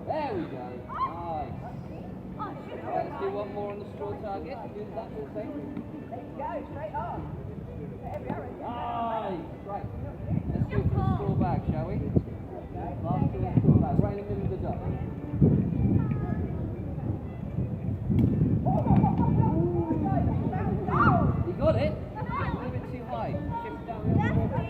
There we go. Nice. Let's do one more on the straw target. Do that whole thing. There you go, straight on. Nice. Right. Let's go for the straw bag, shall we? Last two in the straw bag. Right in the middle of the duck. You got it? A little bit too high. Shift down the other way.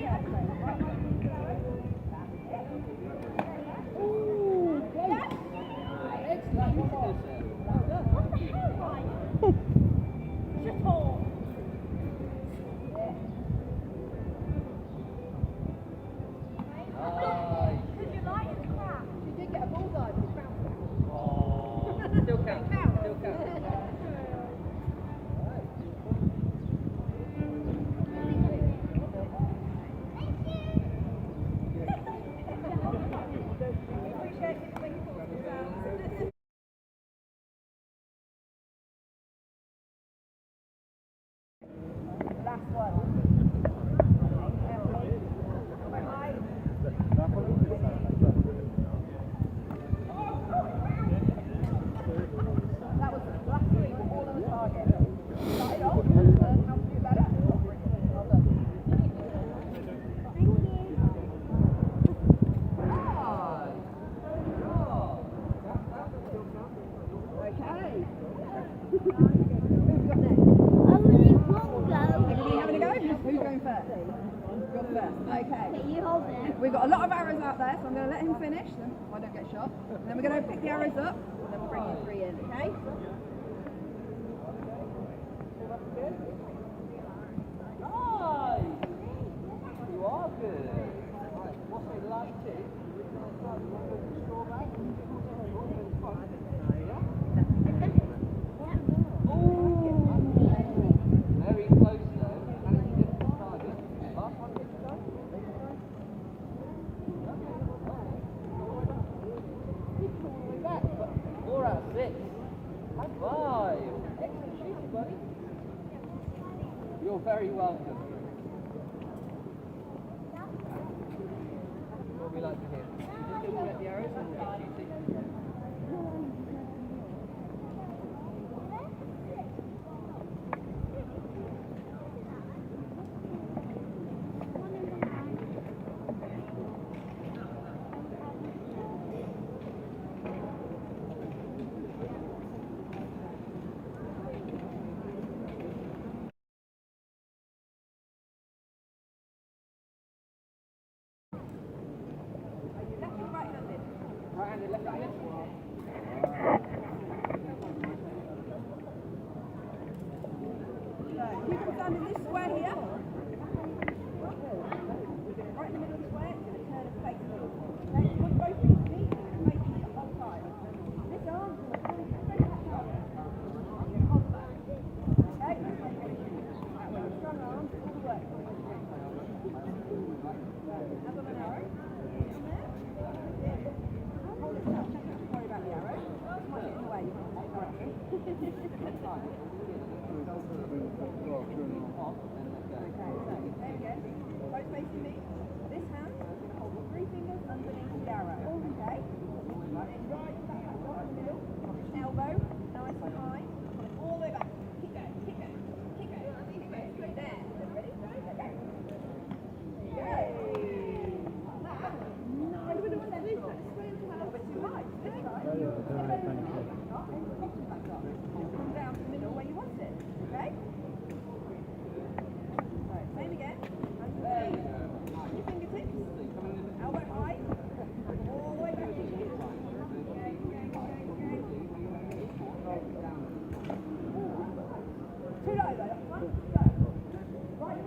You're first. Okay. Okay, you hold it. We've got a lot of arrows out there, so I'm going to let him finish, then I don't get shot. And then we're going to pick the arrows up, and then we'll bring you 3 in, okay? Nice! You are good. Right, what's the last two? Very close though. And it's a different target. Last one, this time. 4 out of 6. High five. Excellent shooting, buddy. You're very welcome. What would we like to hear? You just didn't get the arrows and get shooting? Right-handed, left-handed. You can stand in this square here. Right in the middle of the square, it's going to turn and face me. Okay, you want both feet to meet and face me the whole time. This arm is going to turn straight back up. You're going to hold back. Okay? That way, strong arms, all the work. Have on an arrow. Hold it down. Don't worry about the arrow. It might get in the way. You might take direction. Okay, so there we go. Both facing me. This hand is going to hold the 3 fingers underneath the arrow. Okay? Right, then right back up in the middle. Elbow, nice and high. Pull it all the way back. Keep going, keep going, keep going, keep going. Straight there. Ready? Go. There you go. Nice. A little bit too high. This time. Come down to the middle where you want it. Okay? Right, same again. There you go. Your fingertips. Elbow high. All the way back to you. Too low though, that's fine. So, right.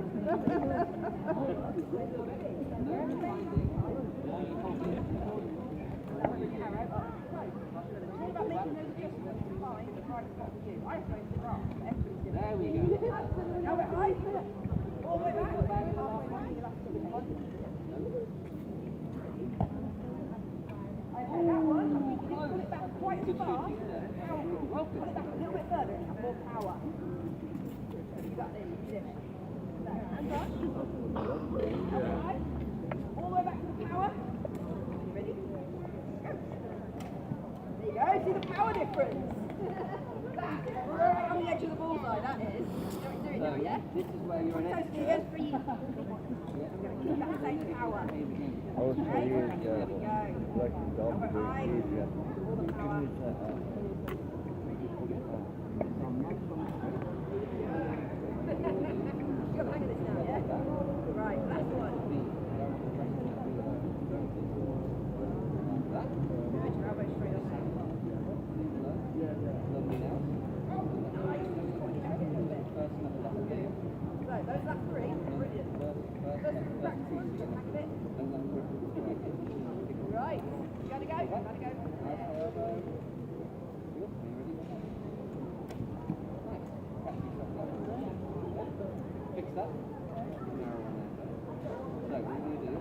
About making those adjustments to find the right spot for you. I suppose it's wrong. There we go. Elbow high. All the way back. Halfway down, you'll have to do it. Okay, that one. You didn't pull it back quite as far. Powerful. Pull it back a little bit further and have more power. You got this. You did it. So, hands on. Elbow high. All the way back to the power. You ready? Go. There you go, see the power difference? Right on the edge of the bullseye, that is. You know what you're doing now, yeah? This is where you're an Toasty expert. again for you. I'm going to keep that same power. I was Okay, 4 years there we ago. go. Like the dog Elbow high, years ago. all the power. You got the hang of this now, yeah? Right, last one. Put your elbow straight up. Lovely now. So, those last 3, brilliant. First practice one, get the hang of it. Right, you gotta go, gotta go. Fix that. So, what are you going to do?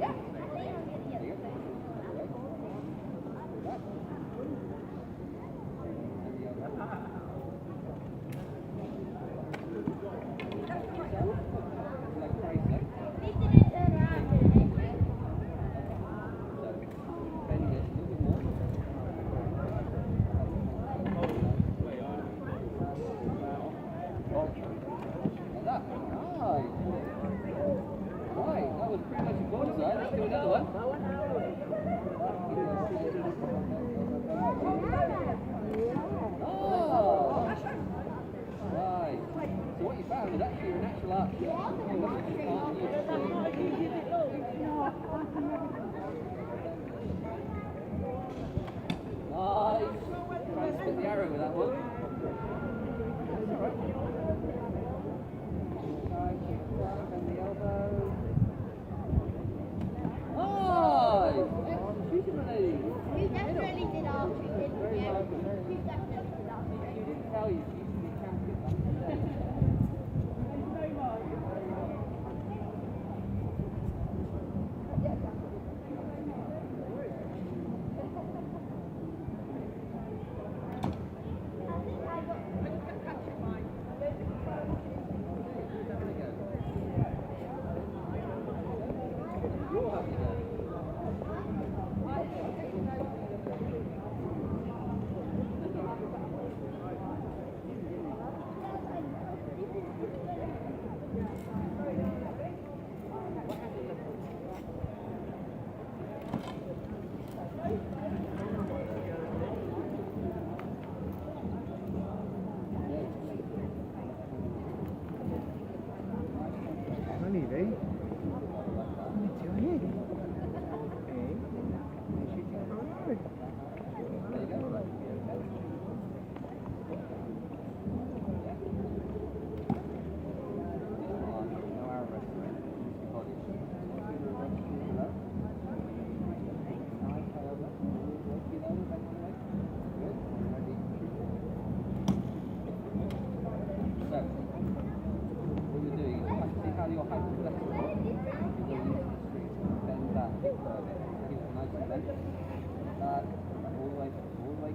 Yeah. Right. So what you found is actually an actual up. You can't use it. Nice. Try to spit the arrow with that one. That's alright. Nice. Bend the elbow. Nice. Excellent shooting, my lady. You definitely did archery, didn't Very you? nice. You definitely did archery. She didn't tell you. She used to be a champion. You're happy there. Honey,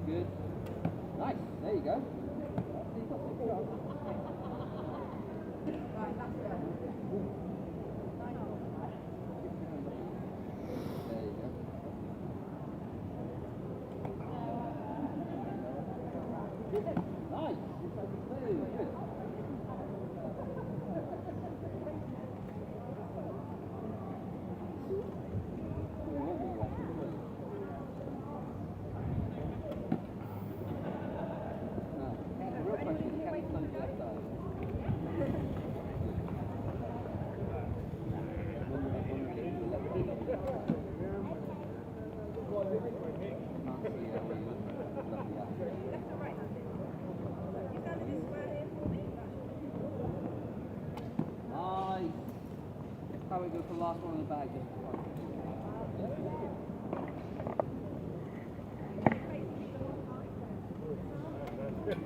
Good. Nice. There you go. Nice. Very good. Nice. How we go for the last one in the bag?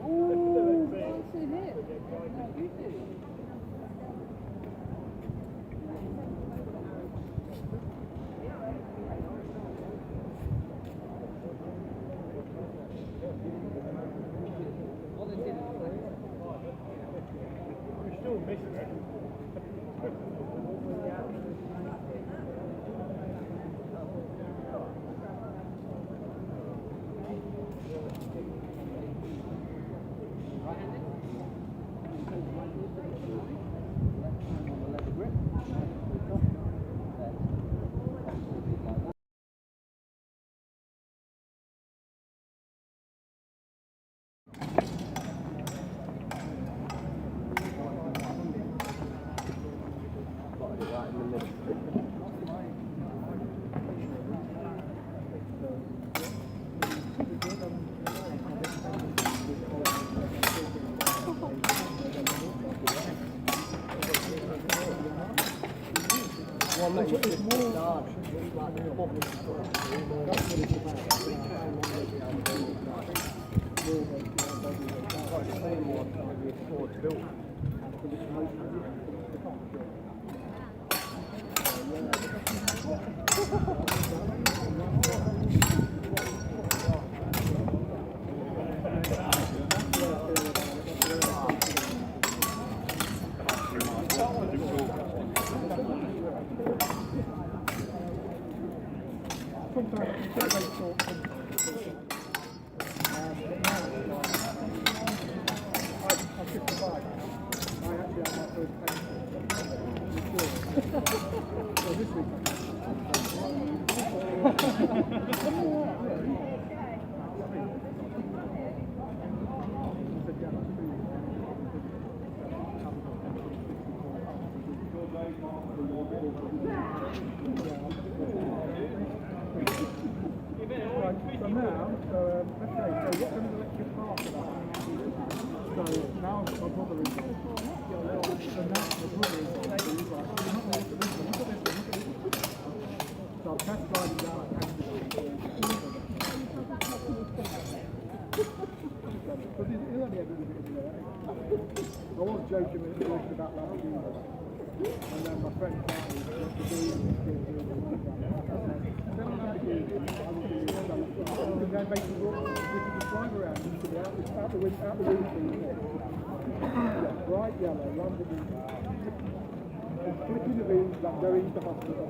Ooh, that's in it. No, you do. What they did. We're still missing it. Right, so now, okay, so what kind of electric part of that? So now my brother is, so now my brother is saying, right, you're not allowed to do this, look at this, look at this. So I'll test driving down at Canada. But he'll only ever do it in there. I was joking when he was about last year. And then my friend Carly went to do it. Then I'm going to do it. I will do it. And then basically walk with the drive around into the out the windscreen. Bright yellow, run the beam. And flicking the beams that go into hospital.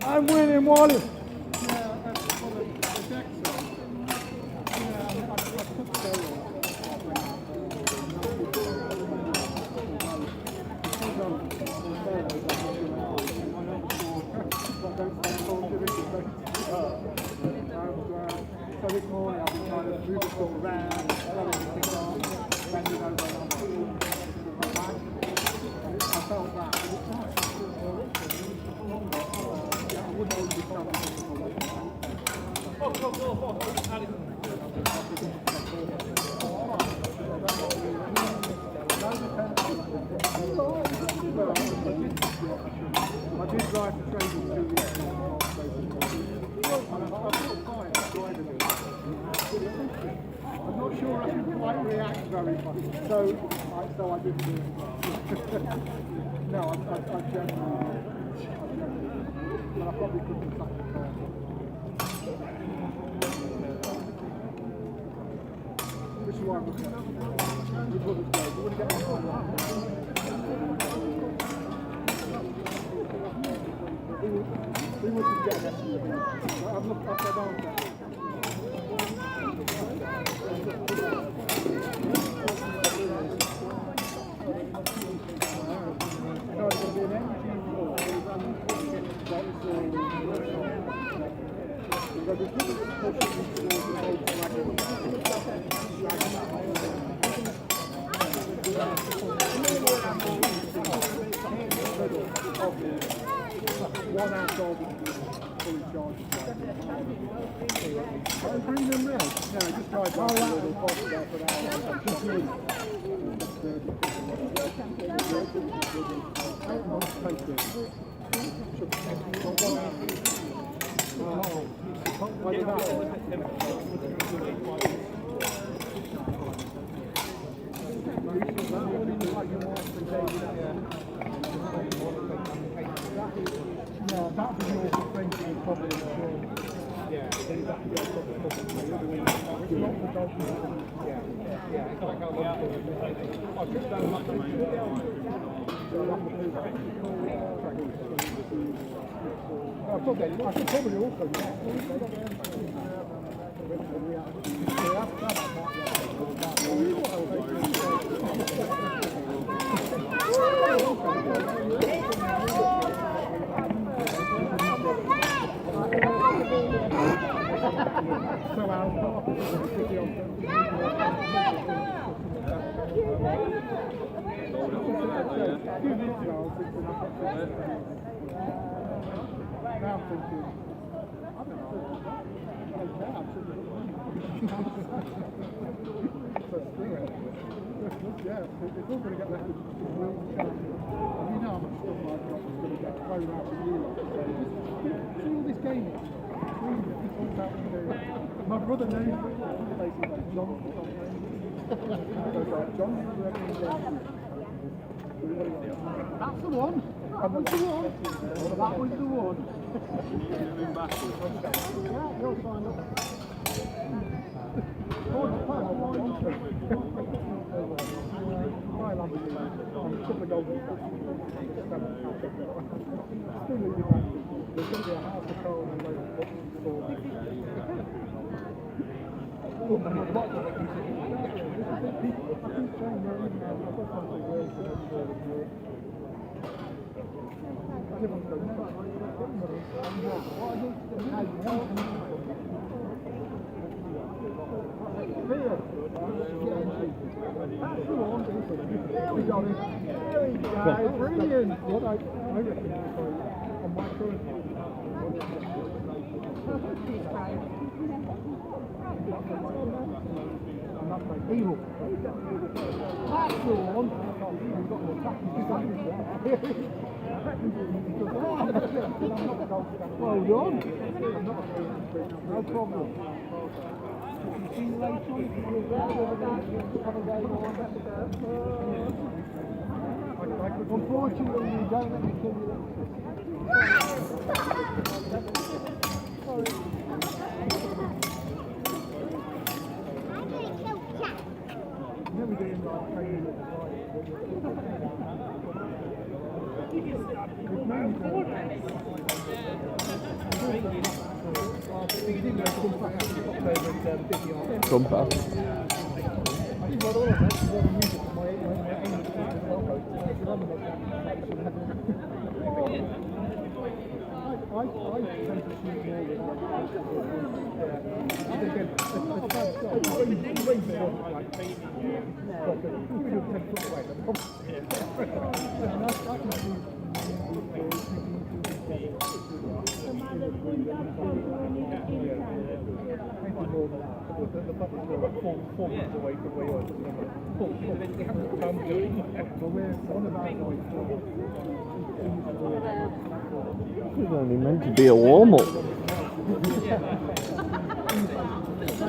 I'm winning one. Yeah, that's for the Jackson. Yeah, I took steroids. So this morning I've been trying to move it all around, throwing everything on, bending over and I felt that. I did drive the train in 2 weeks ago. I'm not sure I can quite react very much, so I didn't do it. No, I genuinely but I probably couldn't touch the car. Which is why I'm looking at it. You wouldn't get my car right. We wouldn't get an SUV. I'm looking upside down. No, it's going to be an MG4. One out of fully charged. Bring them red? No, just drive by a little box there for that. Yeah, that would be also friendly probably sure. Yeah, that would be a problem. It's not the dog. Yeah. It's like how long I took that much so I could probably also now thinking, I don't know, yeah, it's all going to get left with you know how much stuff I've got that's going to get thrown out of you. See all this gaming? My brother knows basically like John. That's the one. That was the one. That was the one. Yeah, you'll find out. I love it. I'm a couple of golden stars. Still leaving that. There's going to be a house of coal and loads of boxes for Brilliant! What I reckon on my current evil. That's the one. Well done. No problem. See you later. Unfortunately, you don't let me kill you. Sorry. Never doing like training at the Jumper. This is only meant to be a warm-up.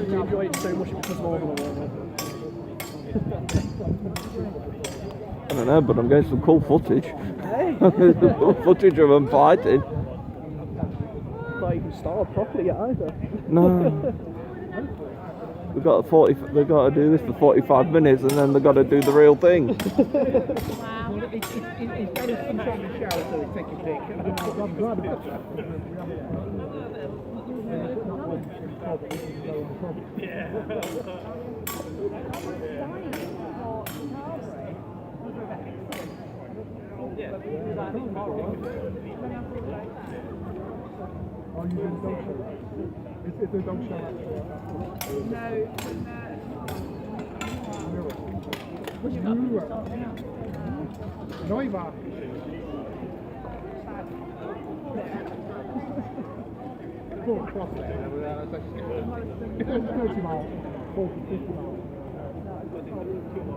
You enjoy it so much because more than a warm-up. I don't know, but I'm getting some cool footage. Cool footage of them fighting. Not even started properly yet either. No. They've got to do this for 45 minutes and then they've got to do the real thing. It's better sunshine in the shower so they take a pic. Are you doing dog show? Is the dog show actually? No, Noiva. Full cross there. It's 30 miles. 40, 50 miles.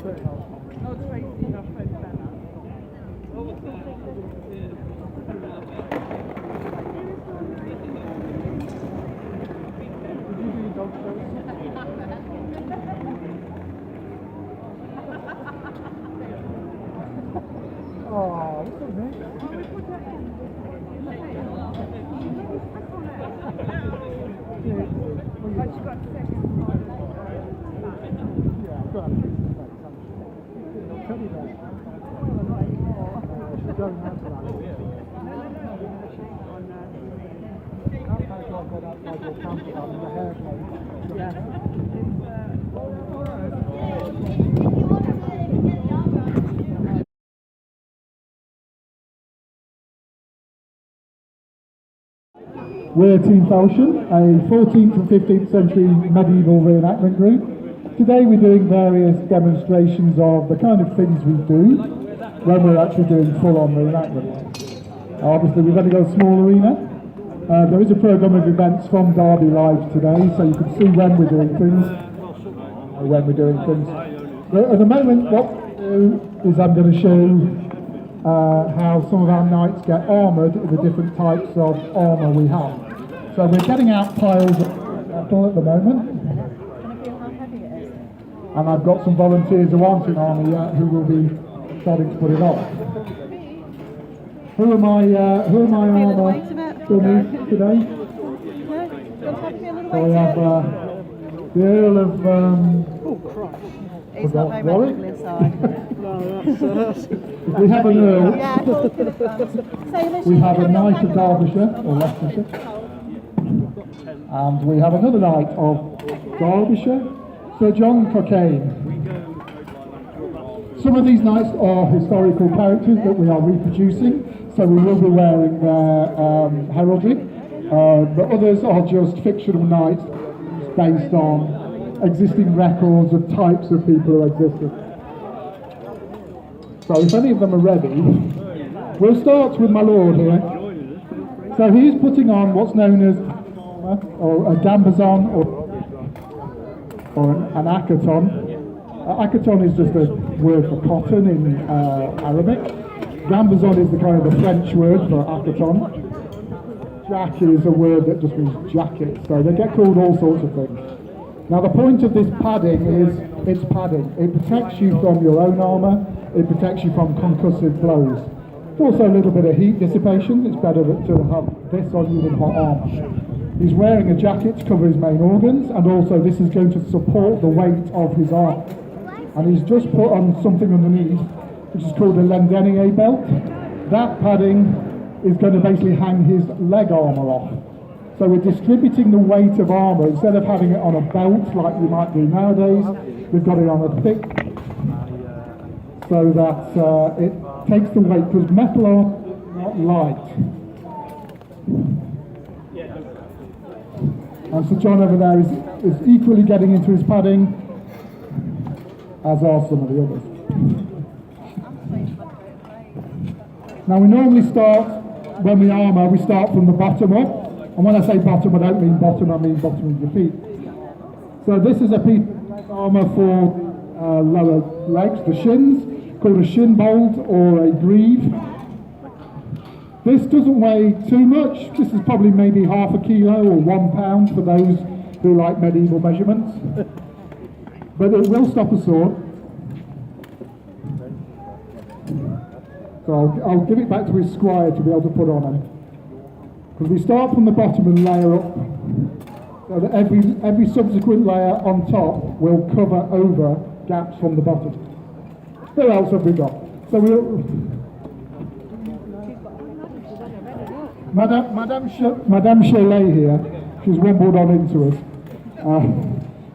30 miles. no, Tracy, our friend Bella. Did you do dog shows? Oh, what's up, mate? We're Team Falchion, a 14th and 15th century medieval reenactment group. Today we're doing various demonstrations of the kind of things we do when we're actually doing full-on reenactment. Obviously we've only got a small arena. There is a programme of events from Derby Live today, so you can see when we're doing things. But at the moment what is I'm going to show how some of our knights get armoured in the different types of armour we have. So we're getting out piles of metal at the moment. And I've got some volunteers who aren't in armour yet who will be starting to put it on. Who are my armour dummies today? So we have the Earl of He's not very Warwick. much inside. We have an Earl. Yeah, We have a Knight of Derbyshire, or Leicestershire. And we have another Knight of Derbyshire, Sir John Cockayne. Some of these knights are historical characters that we are reproducing, so we will be wearing their heraldry. The others are just fictional knights based on existing records of types of people who existed. So if any of them are ready, we'll start with my lord here. So he's putting on what's known as or a gambazon or an akaton. Akaton is just a word for cotton in Arabic. Gambazon is the kind of the French word for akaton. Jack is a word that just means jacket, so they get called all sorts of things. Now the point of this padding is it's padding. It protects you from your own armour, it protects you from concussive blows. It's also a little bit of heat dissipation. It's better to have this on you than hot armour. He's wearing a jacket to cover his main organs, and also this is going to support the weight of his arm. And he's just put on something underneath, which is called a Lendenier belt. That padding is going to basically hang his leg armour off. So we're distributing the weight of armour. Instead of having it on a belt like you might do nowadays, we've got it on a thick, so that it takes the weight, because metal armour is not light. And so John over there is equally getting into his padding, as are some of the others. Now we normally start, when we armour, we start from the bottom up. And when I say bottom, I don't mean bottom, I mean bottom of your feet. So this is a piece of armour for lower legs, the shins, called a shin bolt or a greave. This doesn't weigh too much. This is probably maybe half a kilo or 1 pound for those who like medieval measurements. But it will stop a sword. So I'll give it back to his squire to be able to put on him. Because we start from the bottom and layer up, so that every subsequent layer on top will cover over gaps from the bottom. Who else have we got? So Madame Cholet here, she's wobbled on into us.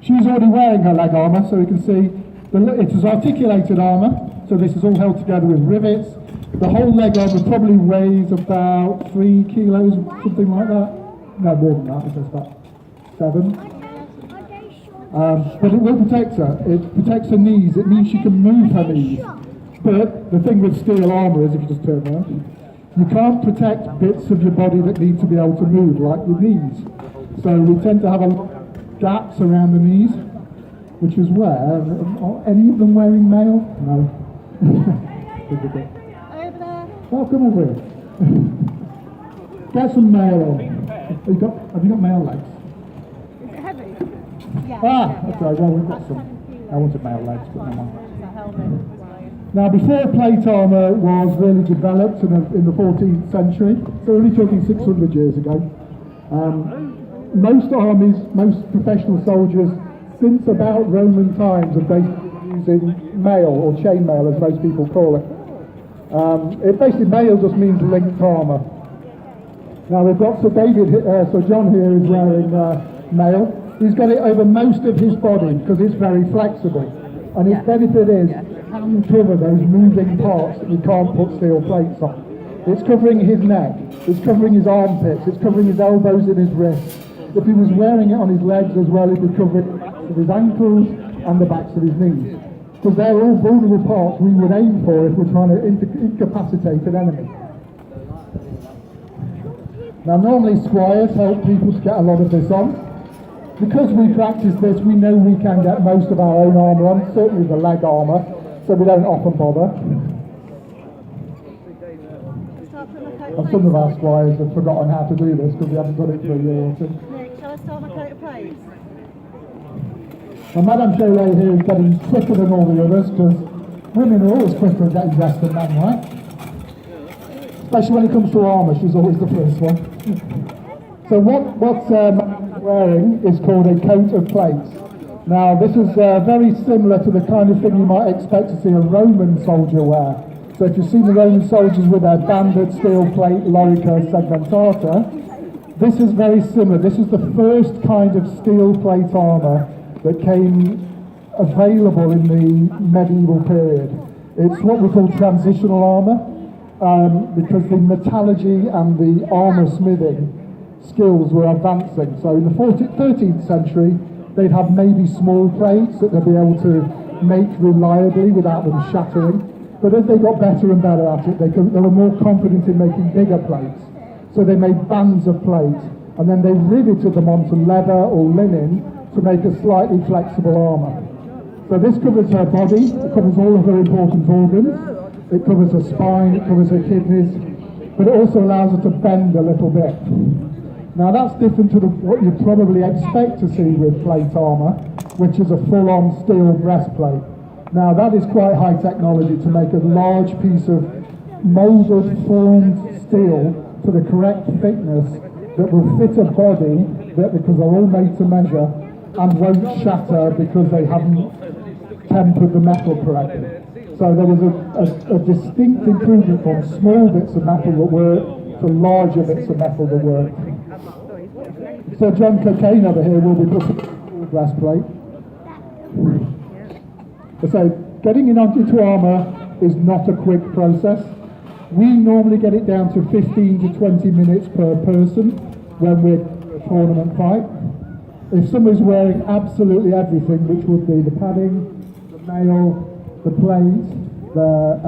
She's already wearing her leg armour, so you can see it is articulated armour, so this is all held together with rivets. The whole leg armour probably weighs about 3 kilos, something like that. No, more than that, it's about 7. But it will protect her. It protects her knees. It means she can move her knees. But the thing with steel armour is, if you just turn around, you can't protect bits of your body that need to be able to move, like your knees. So we tend to have a lot of gaps around the knees, which is where, are any of them wearing mail? No. Over there. Oh, come over here. Get some mail on. Have you got mail legs? Is it heavy? Yeah. Okay, well we've got some. I wanted mail legs, but never mind. Now before plate armour was really developed in the 14th century, so we're only talking 600 years ago, most armies, most professional soldiers, since about Roman times have basically been using mail, or chainmail as most people call it. It basically, mail just means linked armour. Now we've got Sir John here is wearing mail. He's got it over most of his body because it's very flexible. And its benefit is it can cover those moving parts that you can't put steel plates on. It's covering his neck, it's covering his armpits, it's covering his elbows and his wrists. If he was wearing it on his legs as well, it would cover the backs of his ankles and the backs of his knees. Because they're all vulnerable parts we would aim for if we're trying to incapacitate an enemy. Now normally squires help people to get a lot of this on. Because we practice this, we know we can get most of our own armour on, certainly the leg armour, so we don't often bother. And some of our squires have forgotten how to do this because we haven't done it for a year or two. Nick, shall I start my coat of plates? And Madame Cholet here is getting quicker than all the others because women are always quicker at getting dressed than men, right? Especially when it comes to armour, she's always the first one. So what Madame's wearing is called a coat of plates. Now this is very similar to the kind of thing you might expect to see a Roman soldier wear. So if you've seen the Roman soldiers with their banded steel plate lorica segmentata, this is very similar. This is the first kind of steel plate armour that came available in the medieval period. It's what we call transitional armour, because the metallurgy and the armour smithing skills were advancing. So in the 13th century, they'd have maybe small plates that they'd be able to make reliably without them shattering. But as they got better and better at it, they were more confident in making bigger plates. So they made bands of plate, and then they riveted them onto leather or linen to make a slightly flexible armour. So this covers her body, it covers all of her important organs, it covers her spine, it covers her kidneys, but it also allows her to bend a little bit. Now that's different to what you probably expect to see with plate armour, which is a full-on steel breastplate. Now that is quite high technology to make a large piece of moulded, formed steel to the correct thickness that will fit a body that, because they're all made to measure, and won't shatter because they haven't tempered the metal correctly. So there was a distinct improvement from small bits of metal that work to larger bits of metal that work. So John Cocaine over here will be putting a breastplate. So getting in into armour is not a quick process. We normally get it down to 15 to 20 minutes per person when we're in a tournament fight. If somebody's wearing absolutely everything, which would be the padding, the mail, the plate, the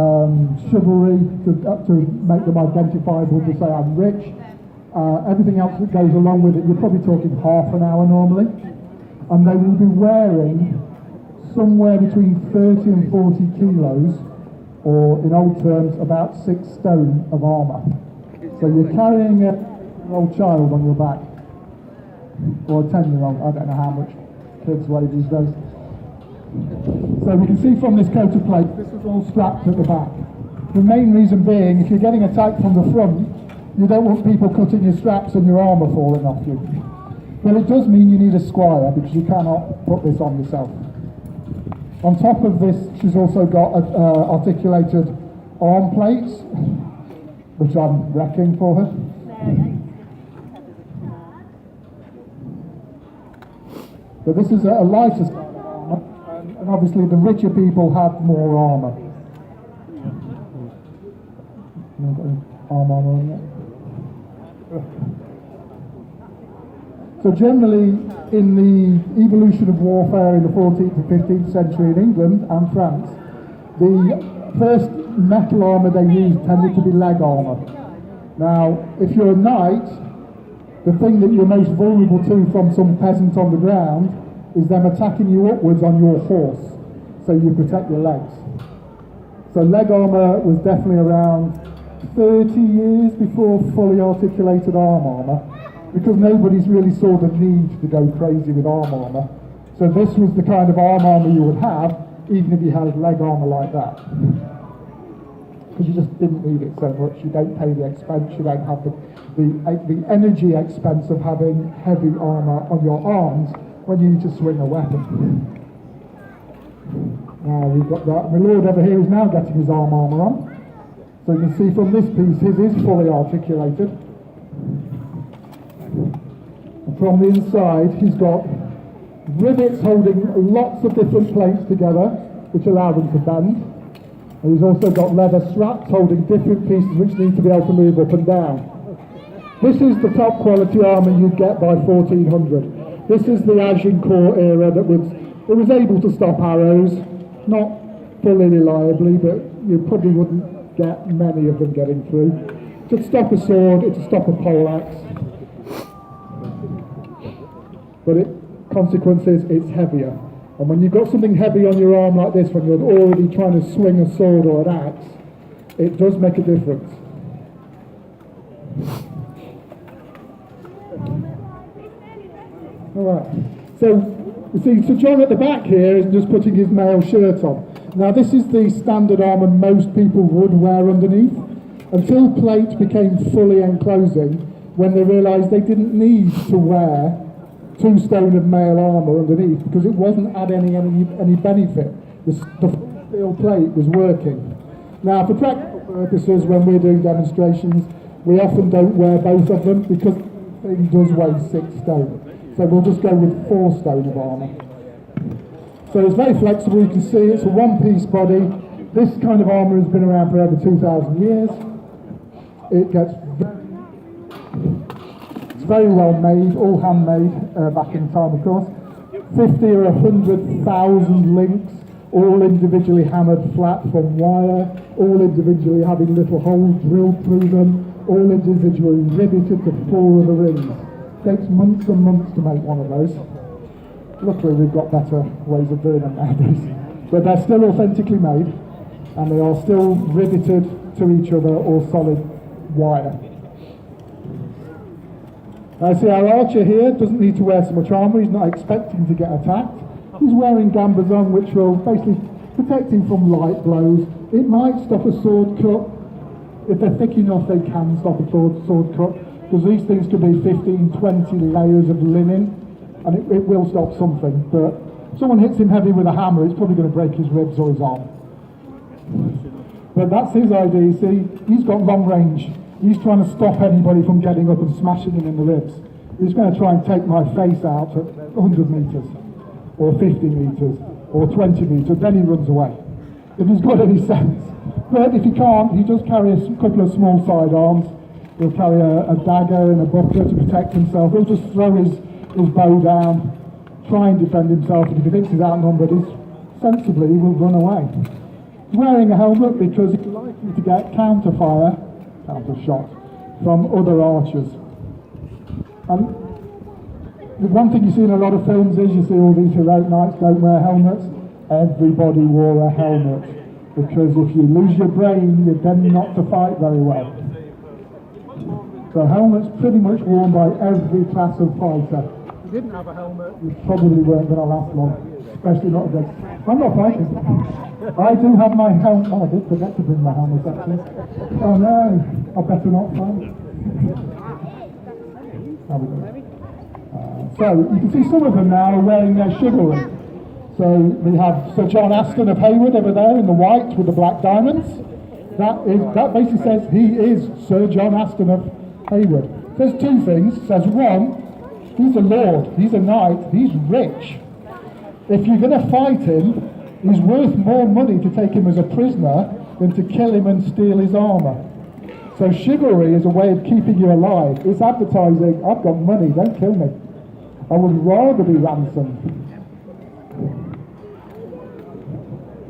chivalry to make them identifiable to say I'm rich, everything else that goes along with it, you're probably talking half an hour normally. And they will be wearing somewhere between 30 and 40 kilos, or in old terms, about 6 stone of armour. So you're carrying an old child on your back. Or a 10-year-old, I don't know how much kids weigh these days. So we can see from this coat of plate, this is all strapped at the back. The main reason being, if you're getting attacked from the front, you don't want people cutting your straps and your armour falling off you. But it does mean you need a squire, because you cannot put this on yourself. On top of this, she's also got articulated arm plates, which I'm wrecking for her. But this is a lighter style of armour, and obviously the richer people have more armour. Arm armour on yet? So generally, in the evolution of warfare in the 14th and 15th century in England and France, the first metal armour they used tended to be leg armour. Now, if you're a knight, the thing that you're most vulnerable to from some peasant on the ground is them attacking you upwards on your horse, so you protect your legs. So leg armour was definitely around 30 years before fully articulated arm armour, because nobody's really saw the need to go crazy with arm armour. So this was the kind of arm armour you would have, even if you had leg armour like that. Because you just didn't need it so much, you don't pay the expense, you don't have the energy expense of having heavy armour on your arms when you need to swing a weapon. Now we've got that. My lord over here is now getting his arm armour on. So you can see from this piece, his is fully articulated. And from the inside, he's got rivets holding lots of different plates together, which allow them to bend. And he's also got leather straps holding different pieces which need to be able to move up and down. This is the top quality armour you'd get by 1400. This is the Agincourt era that was able to stop arrows, not fully reliably, but you probably wouldn't get many of them getting through. To stop a sword, to stop a poleaxe. But consequences, it's heavier. And when you've got something heavy on your arm like this, when you're already trying to swing a sword or an axe, it does make a difference. Alright, so you see, so John at the back here is just putting his mail shirt on. Now this is the standard armour most people would wear underneath, until plate became fully enclosing, when they realised they didn't need to wear 2 stone of mail armour underneath, because it wasn't adding any benefit. The steel plate was working. Now for practical purposes, when we're doing demonstrations, we often don't wear both of them, because the thing does weigh 6 stone. So we'll just go with 4 stone of armour. So it's very flexible, you can see it's a one-piece body. This kind of armour has been around for over 2,000 years. It gets very well made, all handmade back in time, of course. 50 or 100,000 links, all individually hammered flat from wire, all individually having little holes drilled through them, all individually riveted to 4 of the rings. Takes months and months to make one of those. Luckily we've got better ways of doing them nowadays. But they're still authentically made, and they are still riveted to each other or solid wire. See, our archer here doesn't need to wear so much armour, he's not expecting to get attacked. He's wearing gambas on, which will basically protect him from light blows. It might stop a sword cut. If they're thick enough, they can stop a sword cut, because these things could be 15, 20 layers of linen, and it will stop something. But if someone hits him heavy with a hammer, it's probably going to break his ribs or his arm. But that's his idea, you see. He's got long range. He's trying to stop anybody from getting up and smashing him in the ribs. He's going to try and take my face out at 100 metres, or 50 metres, or 20 metres, then he runs away, if he's got any sense. But if he can't, he does carry a couple of small sidearms. He'll carry a dagger and a buckler to protect himself. He'll just throw his bow down, try and defend himself, and if he thinks he's outnumbered, sensibly he will run away. He's wearing a helmet because he's likely to get counter shot from other archers. And the one thing you see in a lot of films is you see all these heroic knights don't wear helmets. Everybody wore a helmet, because if you lose your brain, you're then not to fight very well. So helmets pretty much worn by every class of fighter. If you didn't have a helmet, you probably weren't going to last long, especially not against... I'm not fighting. I do have my helmet. Oh, I did forget to bring my helmet actually. Oh no, I better not fight. So you can see some of them now are wearing their chivalry. So we have Sir John Aston of Hayward over there in the white with the black diamonds. That basically says he is Sir John Aston of Hayward. There's 2 things. It says, 1, he's a lord, he's a knight, he's rich. If you're going to fight him, he's worth more money to take him as a prisoner than to kill him and steal his armour. So chivalry is a way of keeping you alive. It's advertising, I've got money, don't kill me. I would rather be ransomed.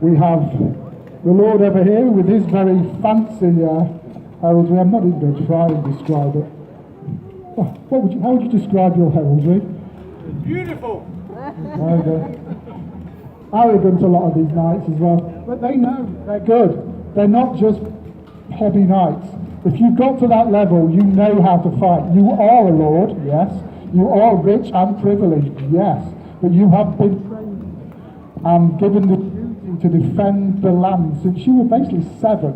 We have the Lord over here with his very fancy heraldry. I'm not even going to try and describe it. How would you describe your heraldry? Beautiful! There you go. Arrogant, a lot of these knights as well. But they know they're good. They're not just hobby knights. If you've got to that level, you know how to fight. You are a lord, yes. You are rich and privileged, yes. But you have been trained and given the duty to defend the land since you were basically 7.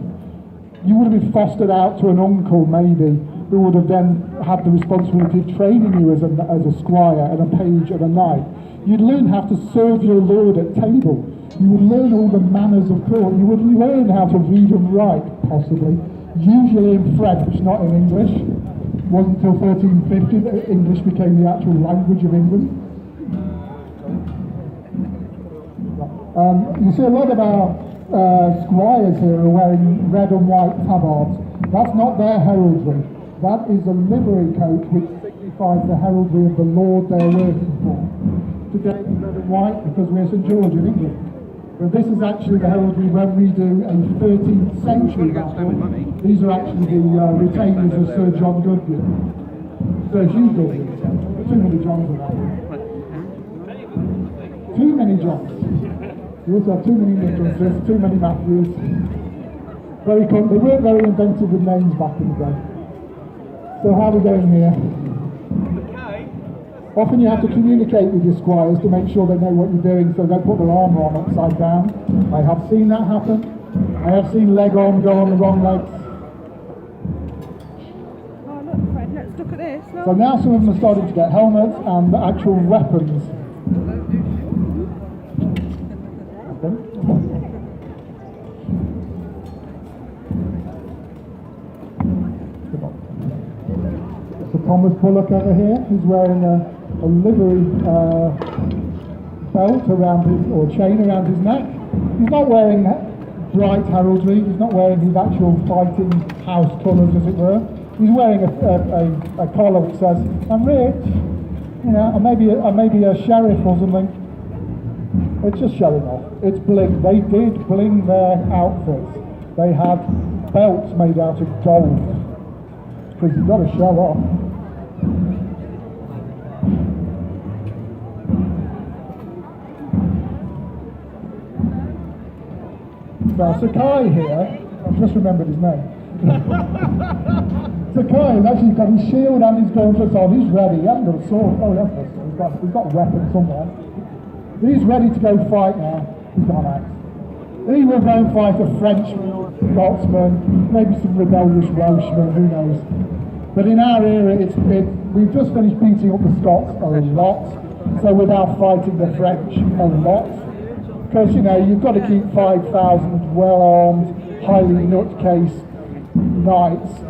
You would have been fostered out to an uncle, maybe, who would have then had the responsibility of training you as a squire and a page and a knight. You'd learn how to serve your lord at table. You would learn all the manners of court. You would learn how to read and write, possibly. Usually in French, not in English. It wasn't until 1350 that English became the actual language of England. You see a lot of our squires here are wearing red and white tabards. That's not their heraldry. That is a livery coat which signifies the heraldry of the lord they're working for. Today it's red and white because we're St George in England. But this is actually the heraldry when we do a 13th century battle. These are actually the retainers of Sir John Goodwin. Sir Hugh Goodwin. Too many Johns around. Too many Johns. You also have too many Nicholases, too many Matthews. They weren't very inventive with names back in the day. So how are we going here? Often you have to communicate with your squires to make sure they know what you're doing so they don't put their armour on upside down. I have seen that happen. I have seen leg arm go on the wrong legs. Oh look, Fred, let's look at this. Look. So now some of them are starting to get helmets and actual weapons. So Thomas Bullock over here, he's wearing a livery belt around his, or chain around his neck. He's not wearing bright heraldry, he's not wearing his actual fighting house colours as it were. He's wearing a collar which says, "I'm rich," you know, I may be a sheriff or something. It's just showing off. It's bling. They did bling their outfits. They had belts made out of gold. Because you've got to show off. Now Sakai here, I've just remembered his name. Sakai has actually got his shield and his gauntlets on. He's ready. He hasn't got a sword. Oh, he has got a sword. He's got a weapon somewhere. He's ready to go fight now. He's got an axe. He will go and fight a French Scotsman, maybe some rebellious Welshmen, who knows. But in our era, we've just finished beating up the Scots a lot, so without fighting the French a lot. Because, you know, you've got to keep 5,000 well-armed, highly nutcase knights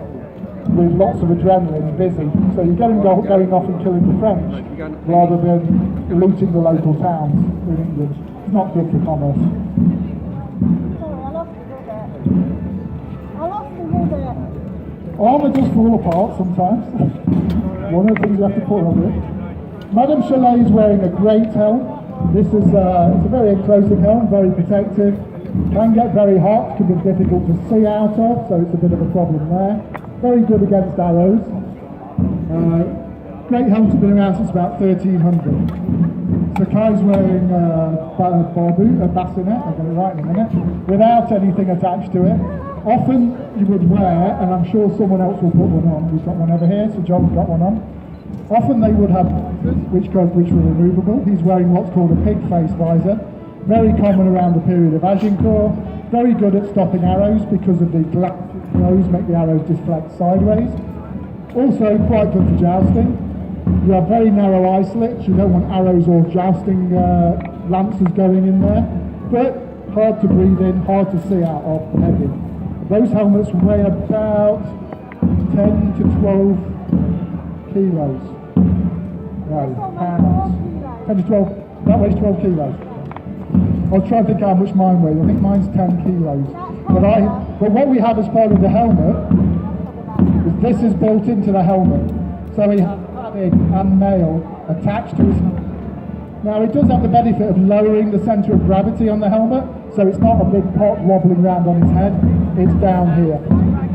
with lots of adrenaline busy. So you're going off and killing the French rather than looting the local towns in England. It's not good for commerce. Armour does fall apart sometimes. One of the things you have to put on it. Madame Chalet is wearing a great helm. This is it's a very enclosing helm, very protective. Can get very hot, can be difficult to see out of, so it's a bit of a problem there. Very good against arrows. Great helms have been around since about 1300. Sakai's wearing a bassinet, I'll get it right in a minute, without anything attached to it. Often you would wear, and I'm sure someone else will put one on, we've got one over here, so John's got one on. Often they would have visors which were removable. He's wearing what's called a pig face visor. Very common around the period of Agincourt. Very good at stopping arrows because of the glass nose make the arrows deflect sideways. Also quite good for jousting. You have very narrow eye slits. You don't want arrows or jousting lances going in there. But hard to breathe in, hard to see out of, heavy. Those helmets weigh about 10 to 12 kilos. No, pounds. 10 to 12, that weighs 12 kilos. I was trying to think how much mine weighs. I think mine's 10 kilos. But what we have as part of the helmet is this is built into the helmet. So we have padding and mail attached to his helmet. Now it does have the benefit of lowering the centre of gravity on the helmet, so it's not a big pot wobbling around on his head, it's down here.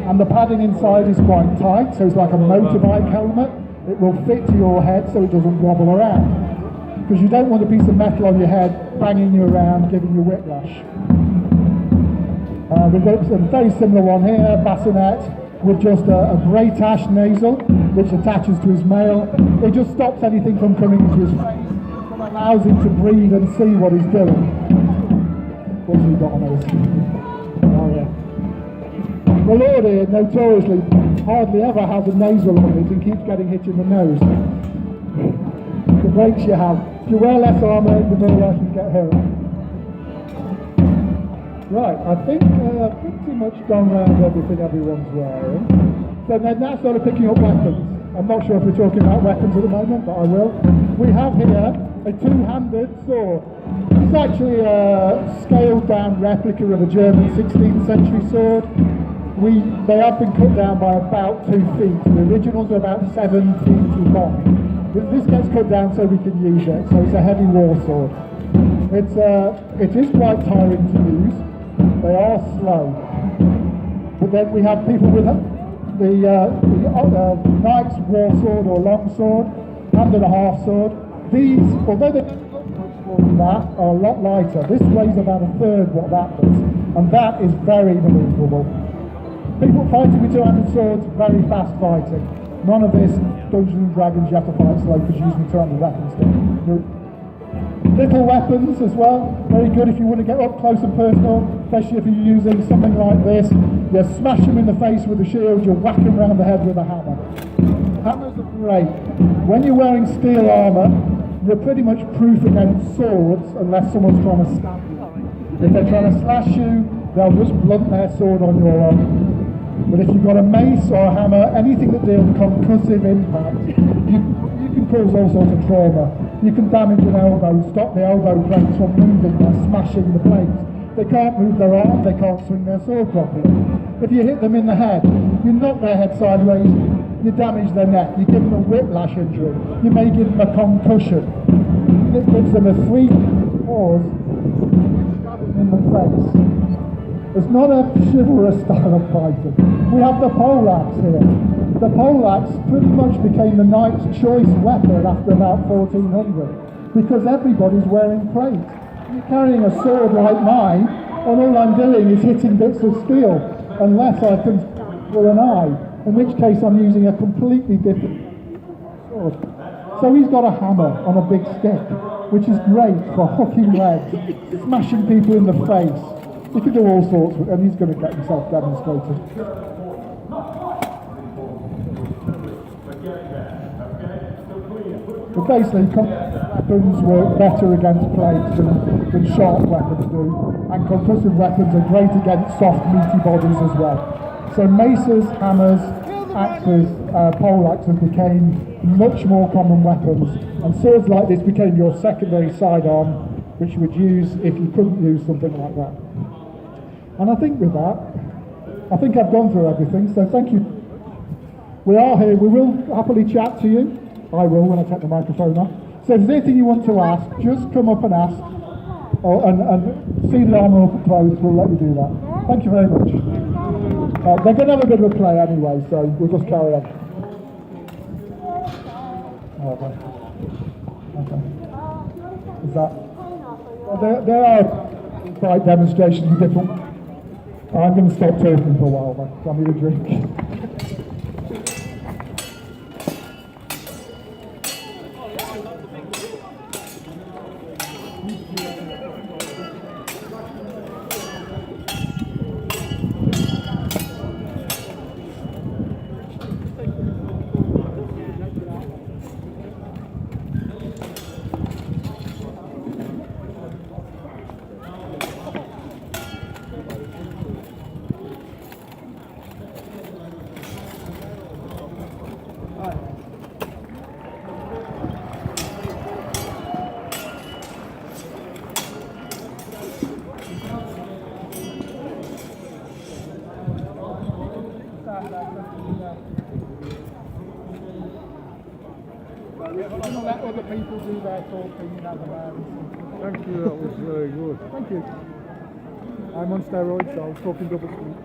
And the padding inside is quite tight, so it's like a motorbike helmet. It will fit to your head so it doesn't wobble around. Because you don't want a piece of metal on your head banging you around, giving you whiplash. We've got a very similar one here, bassinet, with just a great ash nasal, which attaches to his mail. It just stops anything from coming into his face. Allows him to breathe and see what he's doing. What's he got on his? Oh yeah. The Lord here notoriously hardly ever has a nasal on it and keeps getting hit in the nose. The breaks you have. If you wear less armour, the more likely you get hurt. Right, I think I've pretty much gone around everything everyone's wearing. So they're now sort of picking up weapons. I'm not sure if we're talking about weapons at the moment, but I will. We have here a two-handed sword. It's actually a scaled-down replica of a German 16th century sword. They have been cut down by about 2 feet. The originals are about 7 feet long. This gets cut down so we can use it, so it's a heavy war sword. It is quite tiring to use. They are slow. But then we have people with the knight's war sword or long sword, hand and a half sword. These, although they don't look much more than that, are a lot lighter. This weighs about a third what that does, and that is very manoeuvrable. People fighting with two-handed swords, very fast fighting. None of this Dungeons and Dragons, you have to fight slow because you're using two-handed weapons. Little weapons as well, very good if you want to get up close and personal, especially if you're using something like this. You smash them in the face with a shield, you whack them around the head with a hammer. Hammers are great. When you're wearing steel armour, you're pretty much proof against swords unless someone's trying to stab you. If they're trying to slash you, they'll just blunt their sword on your arm. But if you've got a mace or a hammer, anything that deals concussive impact, you can cause all sorts of trauma. You can damage an elbow, stop the elbow plates from moving by smashing the plates. They can't move their arm, they can't swing their sword properly. If you hit them in the head, you knock their head sideways, you damage their neck, you give them a whiplash injury, you may give them a concussion. It gives them a 3 paws in the face. It's not a chivalrous style of fighting. We have the poleaxe here. The poleaxe pretty much became the knight's choice weapon after about 1400 because everybody's wearing plate. You're carrying a sword like mine, and all I'm doing is hitting bits of steel, unless I can with an eye, in which case I'm using a completely different sword. So he's got a hammer on a big stick, which is great for hooking legs, smashing people in the face. He can do all sorts, and he's going to get himself demonstrated. But basically, weapons work better against plates than sharp weapons do, and concussive weapons are great against soft, meaty bodies as well. So maces, hammers, axes, poleaxes became much more common weapons, and swords like this became your secondary sidearm, which you would use if you couldn't use something like that. And I think with that, I think I've gone through everything, so thank you. We are here, we will happily chat to you. I will when I take the microphone off. So if there's anything you want to ask, just come up and ask, and see the armour up close, we'll let you do that. Thank you very much. They're going to have a bit of a play anyway, so we'll just carry on. Okay. Is that? Well, there are fight demonstrations of different. I'm going to stop talking for a while, mate. I need a drink. We're going to let other people do their talking now. Thank you, that was very good. Thank you. I'm on steroids, so I'm talking double speed.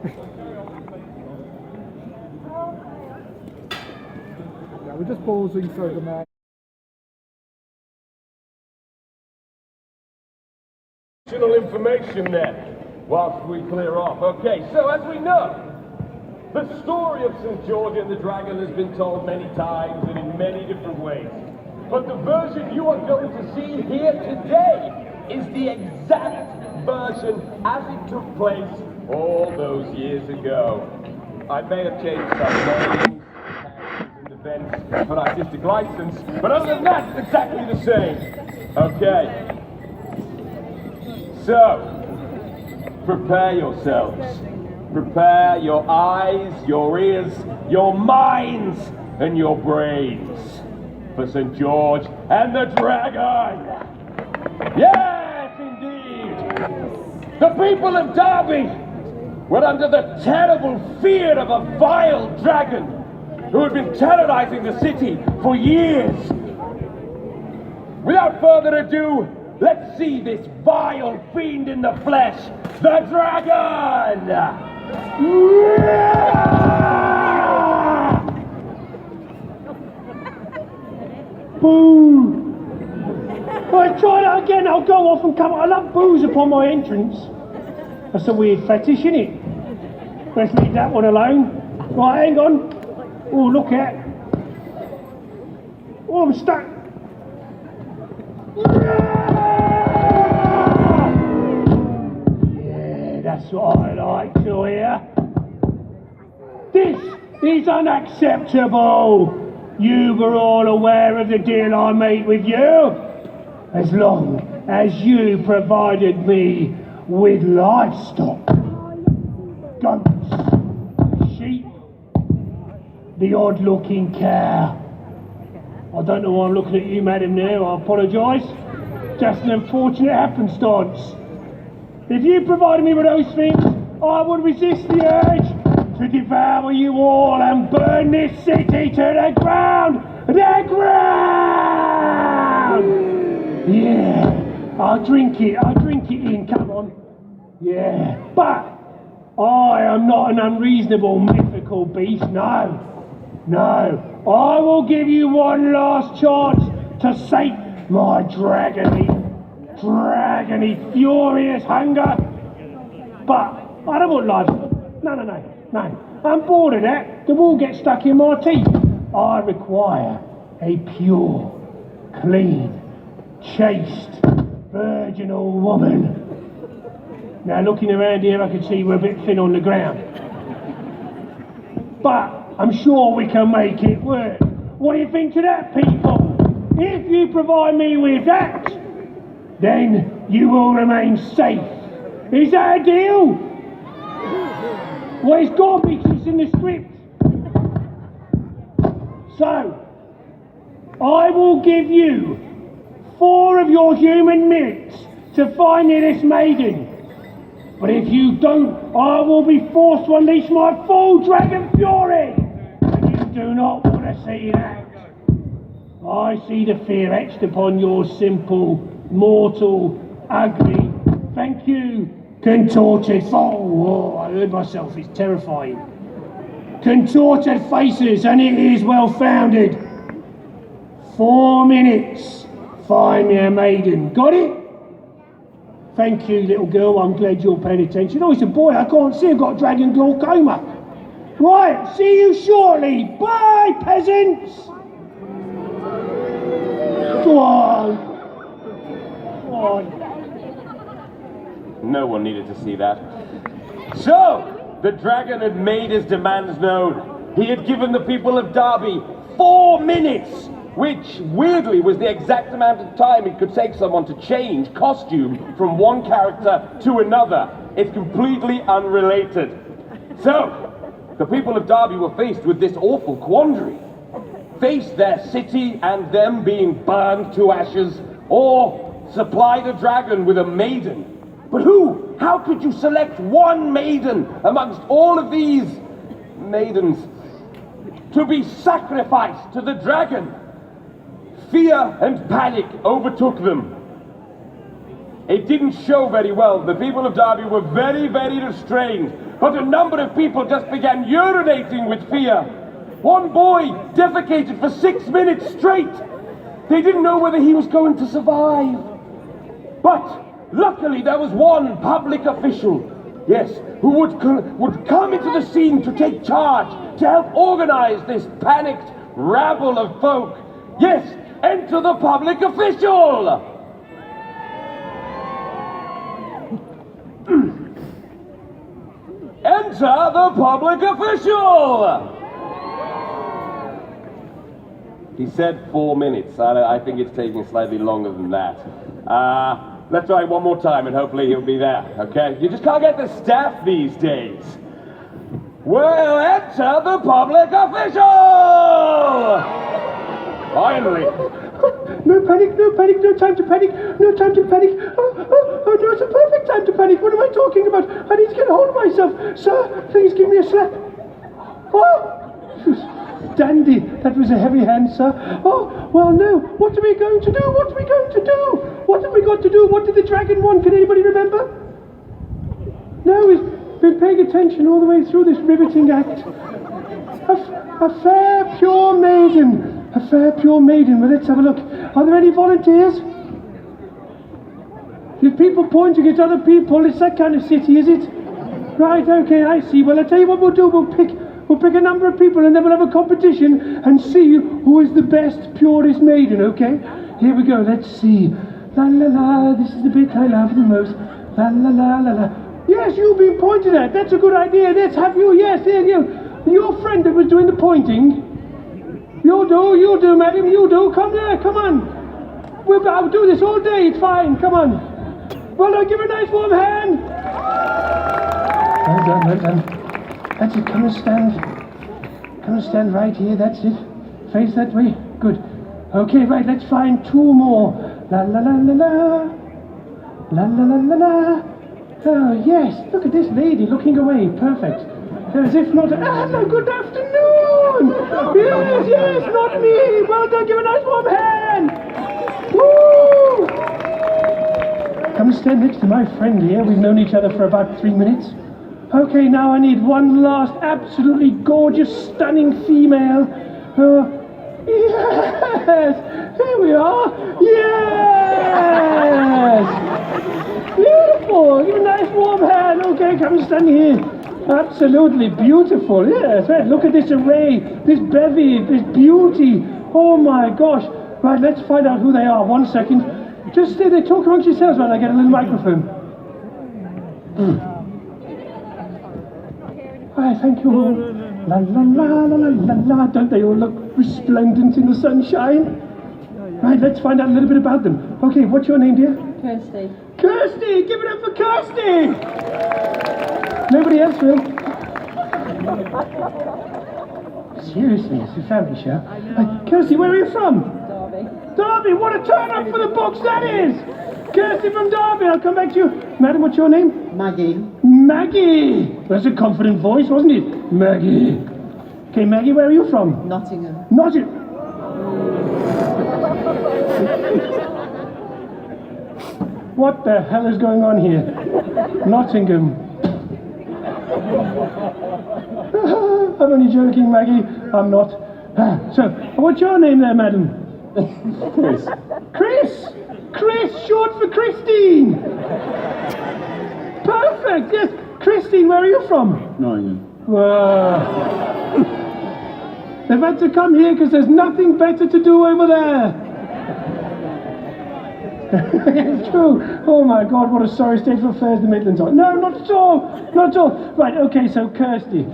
Yeah, we're just pausing so the man. Information there, whilst we clear off. Okay, so as we know, the story of St. George and the Dragon has been told many times and in many different ways. But the version you are going to see here today is the exact version as it took place all those years ago. I may have changed some names, and events for artistic license, but other than that, it's exactly the same. Okay. So, prepare yourselves. Prepare your eyes, your ears, your minds, and your brains for St. George and the Dragon. Yes, indeed. The people of Derby were under the terrible fear of a vile dragon who had been terrorizing the city for years. Without further ado, let's see this vile fiend in the flesh, the Dragon! Boo! Right, try that again, I'll go off and come. I love boos upon my entrance. That's a weird fetish, isn't it? Let's leave that one alone. Right, hang on. Oh, look at. Oh, I'm stuck. That's what I like to hear. This is unacceptable. You were all aware of the deal I made with you. As long as you provided me with livestock. Goats, sheep, the odd looking cow. I don't know why I'm looking at you, madam, now. I apologise. Just an unfortunate happenstance. If you provided me with those things, I would resist the urge to devour you all and burn this city to the ground! The ground! Yeah, I'll drink it in, come on. Yeah, but I am not an unreasonable mythical beast, no. I will give you one last chance to sate my dragony furious hunger. But I don't want livestock. No. I'm bored of that. The wool gets stuck in my teeth. I require a pure, clean, chaste, virginal woman. Now looking around here I can see we're a bit thin on the ground. But I'm sure we can make it work. What do you think to that, people? If you provide me with that, then you will remain safe. Is that a deal? Well, it's got to be 'cause it's in the script. So, I will give you 4 of your human minutes to find me this maiden. But if you don't, I will be forced to unleash my full dragon fury. And you do not want to see that. I see the fear etched upon your simple, mortal, ugly, thank you, contorted, I heard myself, it's terrifying. Contorted faces, and it is well founded. 4 minutes, find me a maiden. Got it? Thank you, little girl, I'm glad you're paying attention. Oh, it's a boy, I can't see, I've got dragon glaucoma. Right, see you shortly. Bye, peasants. Go on. No one needed to see that. So, the dragon had made his demands known. He had given the people of Derby 4 minutes, which weirdly was the exact amount of time it could take someone to change costume from one character to another. It's completely unrelated. So, the people of Derby were faced with this awful quandary. Face their city and them being burned to ashes, or supply the dragon with a maiden. But who? How could you select one maiden amongst all of these maidens to be sacrificed to the dragon? Fear and panic overtook them. It didn't show very well. The people of Derby were very, very restrained, but a number of people just began urinating with fear. One boy defecated for 6 minutes straight. They didn't know whether he was going to survive. But luckily there was one public official, yes, who would come into the scene to take charge, to help organize this panicked rabble of folk. Yes, enter the public official! Enter the public official! He said 4 minutes. I think it's taking slightly longer than that. Let's try it one more time and hopefully he'll be there, okay? You just can't get the staff these days. Well, enter the public official! Finally. No panic, no time to panic, no time to panic. Oh, no, it's a perfect time to panic. What am I talking about? I need to get hold of myself. Sir, please give me a slap. Oh! Dandy, that was a heavy hand, sir. Oh, well, no. What are we going to do? What are we going to do? What have we got to do? What did the dragon want? Can anybody remember? No, we've been paying attention all the way through this riveting act. A fair, pure maiden. A fair, pure maiden. Well, let's have a look. Are there any volunteers? There's people pointing at other people. It's that kind of city, is it? Right, okay, I see. Well, I'll tell you what we'll do. We'll pick a number of people and then we'll have a competition and see who is the best, purest maiden, okay? Here we go, let's see. La la la, this is the bit I love the most. La la la la la. Yes, you've been pointed at. That's a good idea. Let's have you. Yes, there you. Your friend that was doing the pointing. You do, madam, you do. Come there, come on. I'll do this all day, it's fine, come on. Well done, give her a nice warm hand. Well done, well done. That's it, come and stand right here, that's it. Face that way, good. Okay, right, let's find 2 more. La la la la la. La la la la la. Oh, yes, look at this lady looking away, perfect. As if not. Hello, good afternoon. Yes, not me. Well done. Give a nice warm hand. Woo! Come and stand next to my friend here. We've known each other for about 3 minutes. Okay, now I need one last absolutely gorgeous, stunning female. Yes! Here we are! Yes! Beautiful! Give a nice warm hand. Okay, come and stand here. Absolutely beautiful. Yes, right. Look at this array, this bevy, this beauty. Oh my gosh. Right, let's find out who they are. 1 second. Just stay there, talk amongst yourselves while I get a little microphone. Hi, thank you all. La la la la la la la. Don't they all look resplendent in the sunshine? Right, let's find out a little bit about them. Okay, what's your name, dear? Kirsty. Kirsty! Give it up for Kirsty! Nobody else will. Seriously, it's a family show. Kirsty, where are you from? Derby. Derby, what a turn up for the books that is! Kirsty from Derby, I'll come back to you. Madam, what's your name? Maggie. Maggie! That's a confident voice, wasn't it? Maggie. Okay, Maggie, where are you from? Nottingham. Nottingham. What the hell is going on here? Nottingham. I'm only joking, Maggie. I'm not. So, what's your name there, madam? Chris. Chris! Chris, short for Christine! Perfect, yes. Christine, where are you from? Nottingham. They've had to come here because there's nothing better to do over there. It's true. Oh my God, what a sorry state of affairs the Midlands are. No, not at all. Not at all. Right, okay, so Kirsty,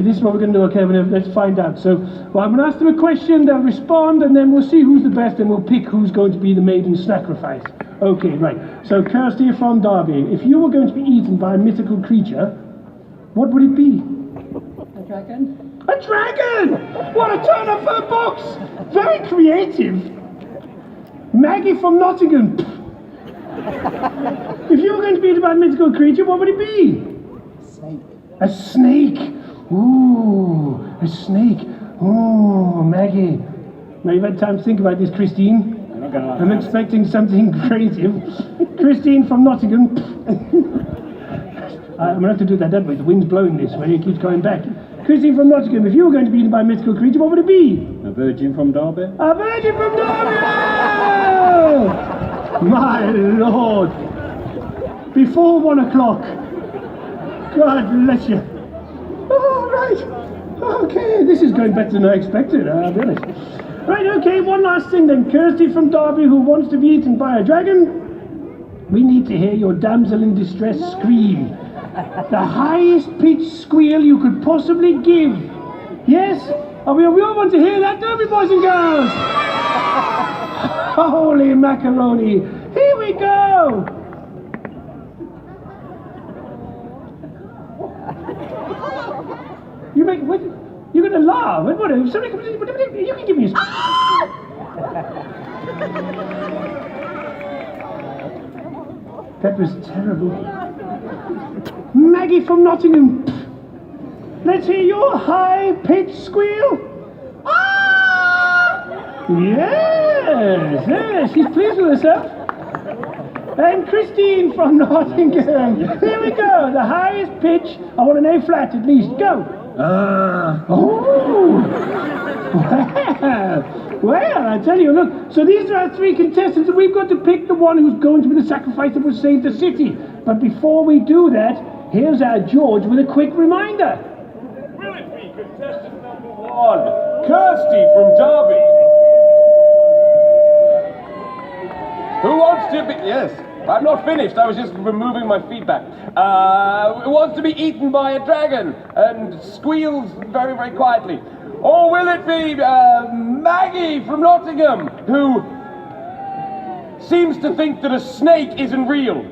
this is what we're going to do, okay? Let's find out. So, well, I'm going to ask them a question, they'll respond, and then we'll see who's the best, and we'll pick who's going to be the maiden sacrifice. Okay, right. So, Kirsty from Derby, if you were going to be eaten by a mythical creature, what would it be? A dragon. A dragon! What a turn up for the books! Very creative. Maggie from Nottingham. If you were going to be about a mythical creature, what would it be? Snake. A snake. Ooh, a snake. Oh, Maggie. Now you've had time to think about this, Christine. I'm expecting something creative. Christine from Nottingham. I'm going to have to do that way. The wind's blowing this way. It keeps going back. Christine from Nottingham, if you were going to be eaten by a mythical creature, what would it be? A virgin from Derby. A virgin from Derby! My Lord! Before 1 o'clock. God bless you. Oh, right. Okay, this is going better than I expected, I'll be honest. Right, okay, one last thing then. Kirsty from Derby, who wants to be eaten by a dragon. We need to hear your damsel in distress scream. The highest pitched squeal you could possibly give. Yes? We all want to hear that, don't we, boys and girls? Holy macaroni. Here we go. You make what? You're gonna laugh. What? If somebody comes in, you can give me a. That was terrible. Maggie from Nottingham. Let's hear your high-pitched squeal. Ah! Yes, she's pleased with herself. And Christine from Nottingham. Here we go, the highest pitch. I want an A flat at least. Go. Oh. Well, I tell you, look, so these are our 3 contestants, and we've got to pick the one who's going to be the sacrifice that will save the city. But before we do that, here's our George with a quick reminder. Will it be contestant number 1, Kirsty from Derby? Who wants to be... Yes, I'm not finished. I was just removing my feedback. Who wants to be eaten by a dragon and squeals very, very quietly? Or will it be Maggie from Nottingham, who seems to think that a snake isn't real?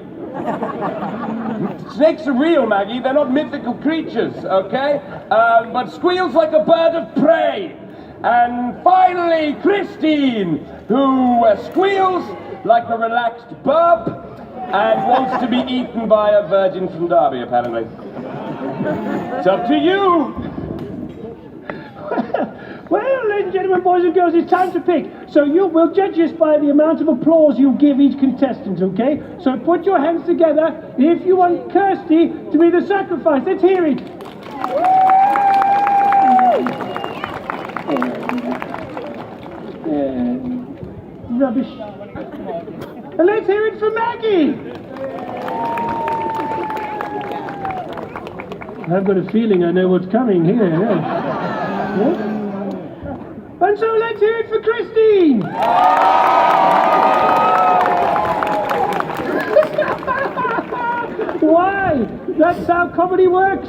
Snakes are real, Maggie. They're not mythical creatures, okay? But squeals like a bird of prey. And finally, Christine, who squeals like a relaxed burp and wants to be eaten by a virgin from Derby, apparently. It's up to you. Well, ladies and gentlemen, boys and girls, it's time to pick. So we'll judge this by the amount of applause you give each contestant, okay? So put your hands together if you want Kirsty to be the sacrifice. Let's hear it. Rubbish. And let's hear it for Maggie. I've got a feeling I know what's coming here. Yeah. And so let's hear it for Christine! Why? That's how comedy works!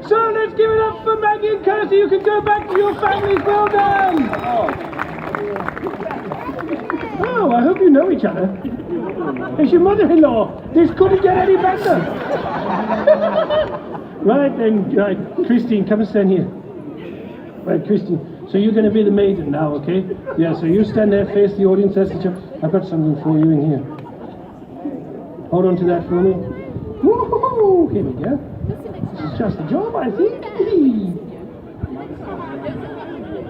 So let's give it up for Maggie and Kirsty. You can go back to your families. Well done! Oh, I hope you know each other. It's your mother-in-law. This couldn't get any better. Right then, Christine, come and stand here. Right, Christine, so you're going to be the maiden now, okay? Yeah, so you stand there, face the audience, that's the job. I've got something for you in here. Hold on to that for me. Woo-hoo-hoo! Here we go. This is just the job, I think.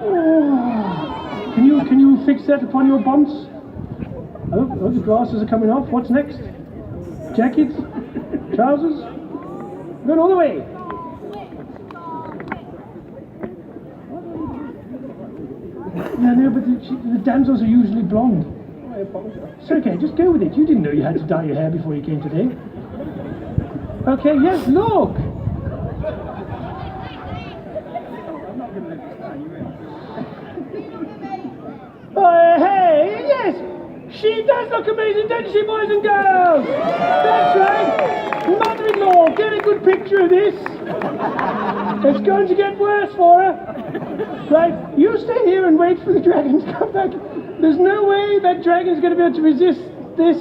Oh. Can you fix that upon your bumps? Oh, the glasses are coming off. What's next? Jackets? Trousers? Going all the way. Yeah, no, but the damsels are usually blonde. It's okay, just go with it. You didn't know you had to dye your hair before you came today. Okay, yes, look! Hey, yes! She does look amazing, doesn't she, boys and girls? That's right! Mother-in-law, get a good picture of this! It's going to get worse for her! Right, you stay here and wait for the dragon to come back. There's no way that dragon's going to be able to resist this.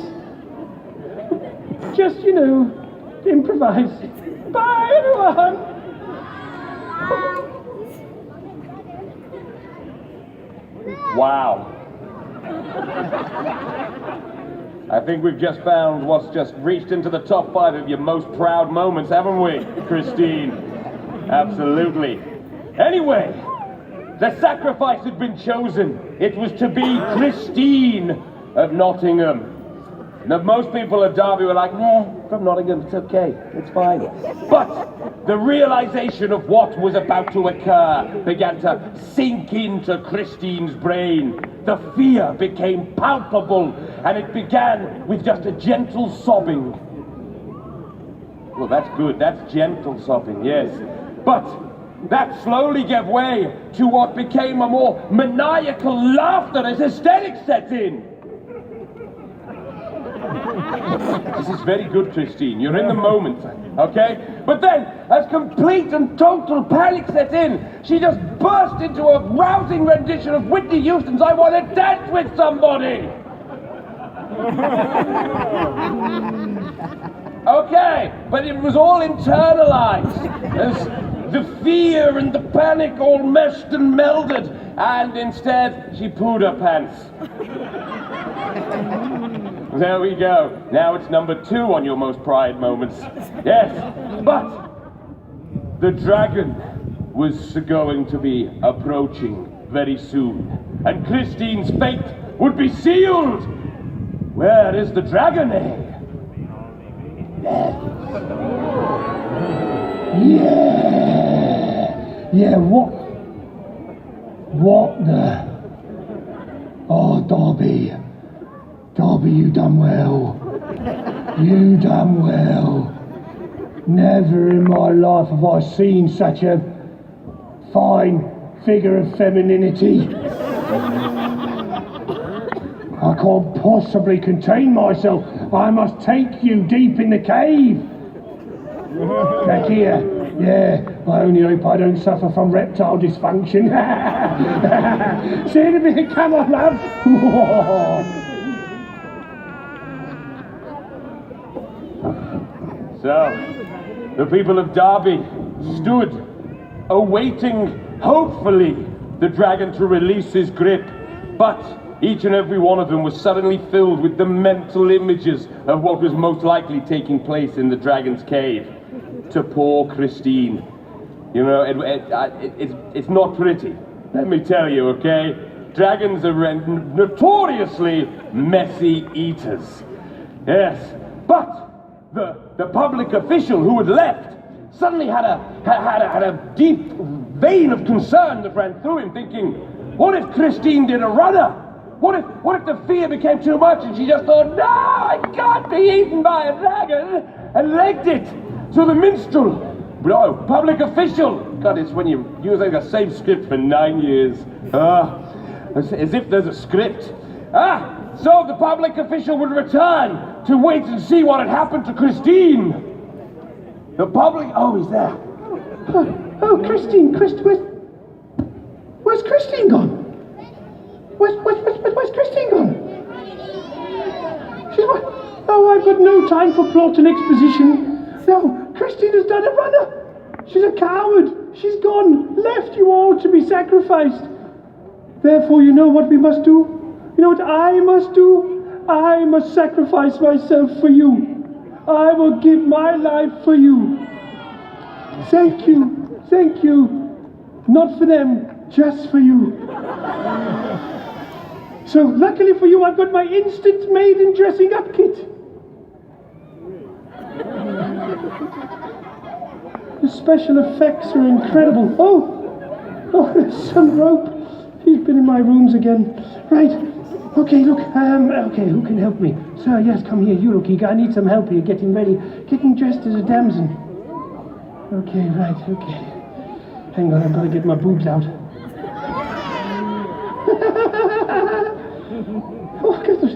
Just, improvise. Bye, everyone! Wow. I think we've just found what's just reached into the top 5 of your most proud moments, haven't we, Christine? Absolutely. Anyway, the sacrifice had been chosen. It was to be Christine of Nottingham. Now, most people at Derby were like, nah, from Nottingham, it's okay, it's fine. But the realization of what was about to occur began to sink into Christine's brain. The fear became palpable, and it began with just a gentle sobbing. Well, that's good, that's gentle sobbing, yes. But that slowly gave way to what became a more maniacal laughter as hysterics set in. This is very good, Christine. You're in the moment, okay? But then, as complete and total panic set in, she just burst into a rousing rendition of Whitney Houston's I Want to Dance with Somebody! Okay, but it was all internalized. As the fear and the panic all meshed and melded, and instead, she pooed her pants. There we go. Now it's number 2 on your most pride moments. Yes, but the dragon was going to be approaching very soon, and Christine's fate would be sealed. Where is the dragon, eh? Yeah, what the... Oh, Derby, you done well. You done well. Never in my life have I seen such a fine figure of femininity. I can't possibly contain myself. I must take you deep in the cave. Back here. Yeah, I only hope I don't suffer from reptile dysfunction. See you in a minute, come on, love. So, the people of Derby stood, awaiting, hopefully, the dragon to release his grip. But each and every one of them was suddenly filled with the mental images of what was most likely taking place in the dragon's cave. to poor Christine. You know, it's not pretty. Let me tell you, okay? Dragons are notoriously messy eaters. Yes, but the public official who had left suddenly had a deep vein of concern that ran through him, thinking, what if Christine did a runner? What if the fear became too much and she just thought, no, I can't be eaten by a dragon, and legged it? So the minstrel, no, public official, God, it's when you're using the same script for 9 years. As if there's a script. So the public official would return to wait and see what had happened to Christine. The public, oh, he's there. Oh, Christine, where's Christine gone? Where's Christine gone? She's what? Oh, I've got no time for plot and exposition. No, Christine has done a runner. She's a coward. She's gone, left you all to be sacrificed. Therefore, you know what we must do? You know what I must do? I must sacrifice myself for you. I will give my life for you. Thank you. Not for them, just for you. So, luckily for you, I've got my instant maiden dressing up kit. The special effects are incredible. Oh, there's some rope. He's been in my rooms again. Right. Okay, look. Okay, who can help me? Sir, yes, come here. You look eager. I need some help here getting ready. Getting dressed as a damsel. Okay, right, okay. Hang on, I've got to get my boobs out. Oh, goodness.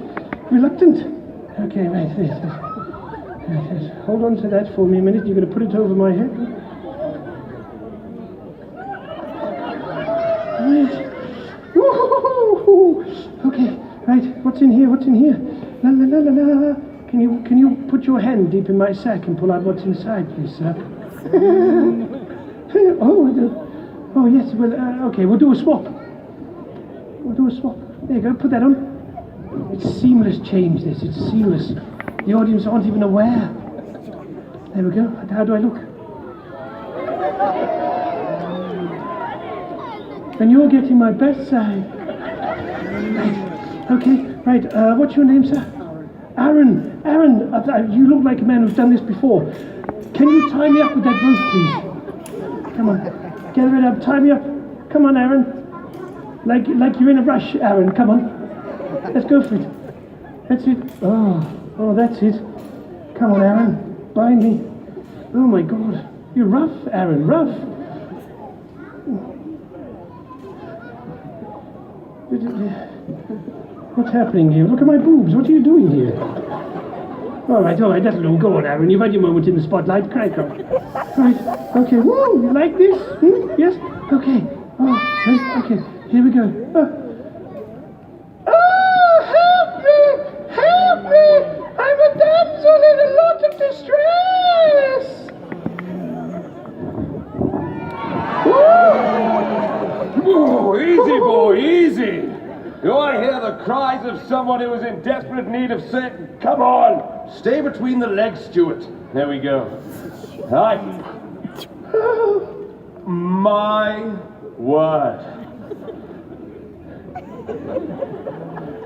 Reluctant. Okay, right, yes. Hold on to that for me a minute. You're going to put it over my head. Right. Woo-hoo-hoo-hoo. Okay, right. What's in here? La la la la la. Can you put your hand deep in my sack and pull out what's inside, please, sir? Oh yes. Well, okay. We'll do a swap. There you go. Put that on. It's seamless change. It's seamless. The audience aren't even aware. There we go. How do I look? And you're getting my best side. Right. Okay. Right. What's your name, sir? Aaron. You look like a man who's done this before. Can you tie me up with that rope, please? Come on. Get it up. Tie me up. Come on, Aaron. Like you're in a rush, Aaron. Come on. Let's go for it. That's it. Oh, that's it. Come on, Aaron. Bind me. Oh my God. You're rough, Aaron. Rough. What's happening here? Look at my boobs. What are you doing here? All right. That'll do. Go on, Aaron. You've had your moment in the spotlight. Crack on. Right. Okay. Whoa. You like this? Yes. Okay. Oh. Right. Okay. Here we go. Help me! I'm a damsel in a lot of distress! Whoa, easy, boy, easy! Do I hear the cries of someone who is in desperate need of saving? Come on! Stay between the legs, Stuart. There we go. Right. My word.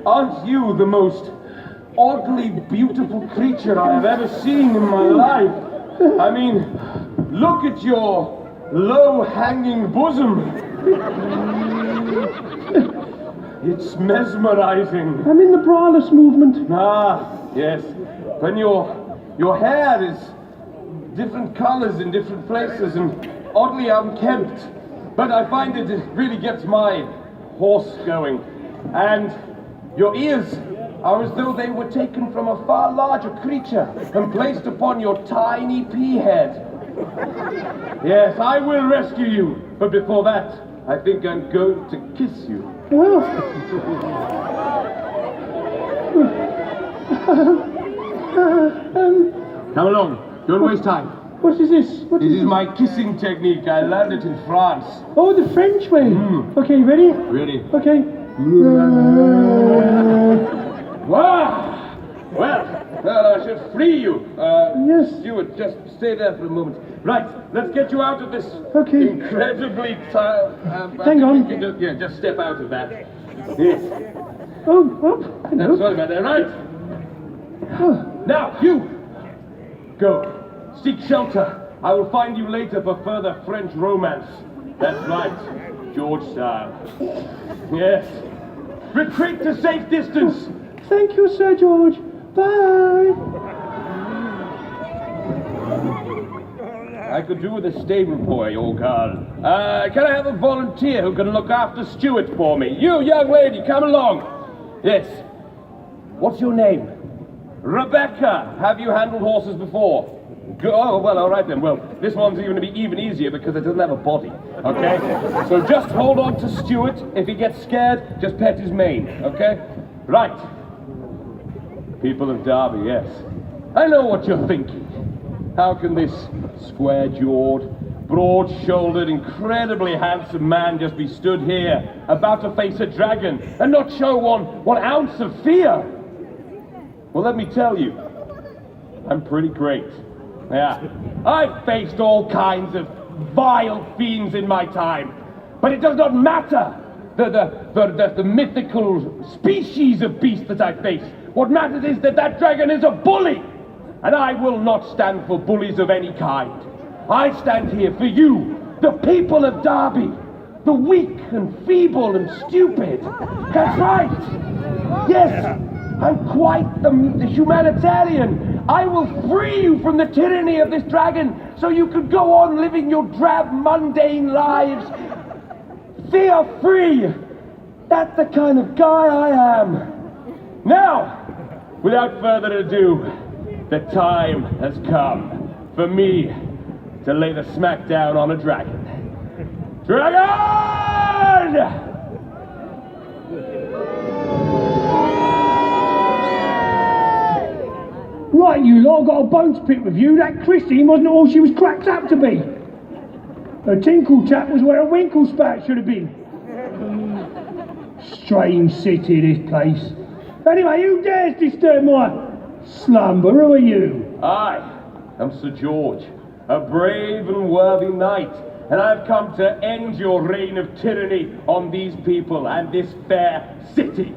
Aren't you the most oddly beautiful creature I have ever seen in my life? I mean, look at your low-hanging bosom. It's mesmerizing. I'm in the braless movement. Ah, yes. When your hair is different colors in different places and oddly unkempt. But I find it really gets my horse going. And your ears are as though they were taken from a far larger creature and placed upon your tiny pea head. Yes, I will rescue you, but before that, I think I'm going to kiss you. Come along, don't waste time. What is this? This is my kissing technique. I learned it in France. Oh, the French way. Okay, ready? Ready. Okay. Wow! Well, I should free you. Yes. Stuart, just stay there for a moment. Right, let's get you out of this Okay. incredibly tired... Hang on. Yeah, just step out of that. Yes. Oh, hello. Sorry about that, right? Now, you! Go. Seek shelter. I will find you later for further French romance. That's right. George style. Yes. Retreat to safe distance. Thank you, Sir George. Bye. I could do with a stable boy, old girl. Can I have a volunteer who can look after Stuart for me? You, young lady, come along. Yes. What's your name? Rebecca. Have you handled horses before? Oh, well, all right then. Well, this one's going to be even easier because it doesn't have a body, okay? So just hold on to Stuart. If he gets scared, just pet his mane, okay? Right. People of Derby, yes. I know what you're thinking. How can this square-jawed, broad-shouldered, incredibly handsome man just be stood here, about to face a dragon, and not show one ounce of fear? Well, let me tell you, I'm pretty great. Yeah, I've faced all kinds of vile fiends in my time, but it does not matter the mythical species of beast that I face. What matters is that dragon is a bully, and I will not stand for bullies of any kind. I stand here for you, the people of Derby, the weak and feeble and stupid. That's right. Yes, I'm quite the humanitarian. I will free you from the tyranny of this dragon so you can go on living your drab, mundane lives. Fear-free. That's the kind of guy I am. Now, without further ado, the time has come for me to lay the smackdown on a dragon. Dragon! Right, you lot, I've got a bone to pick with you. That Christine wasn't all she was cracked up to be. A tinkle tap was where a winkle spat should have been. Strange city, this place. Anyway, who dares disturb my slumber? Who are you? I am Sir George, a brave and worthy knight, and I've come to end your reign of tyranny on these people and this fair city.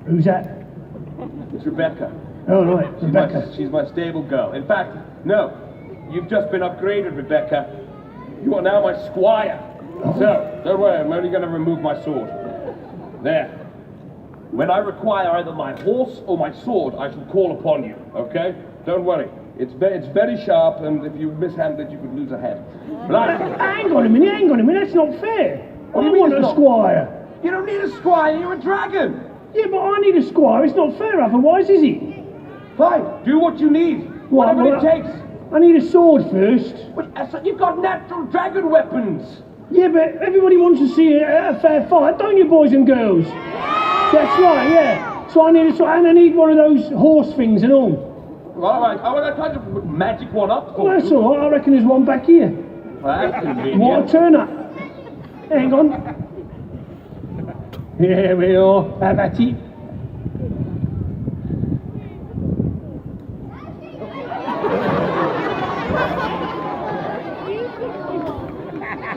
Who's that? It's Rebecca. Oh, right, Rebecca. She's my stable girl. In fact, no, you've just been upgraded, Rebecca. You are now my squire. So, don't worry, I'm only going to remove my sword. There. When I require either my horse or my sword, I shall call upon you, okay? Don't worry. It's very sharp, and if you mishandle it, you could lose a head. Right. Hang on a minute, that's not fair. What do you I mean want it's a not? squire. You don't need a squire, you're a dragon! Yeah, but I need a squire. It's not fair otherwise, is it? Fine, do what you need. What, Whatever it takes. I need a sword first. But you've got natural dragon weapons. Yeah, but everybody wants to see a fair fight, don't you, boys and girls? That's right, yeah. So I need a sword, and I need one of those horse things and all. All right, I tried to magic one up for Well, that's you. all right. I reckon there's one back here. Well, that's convenient. What a turn up. Hang on. Here we are. Have at it.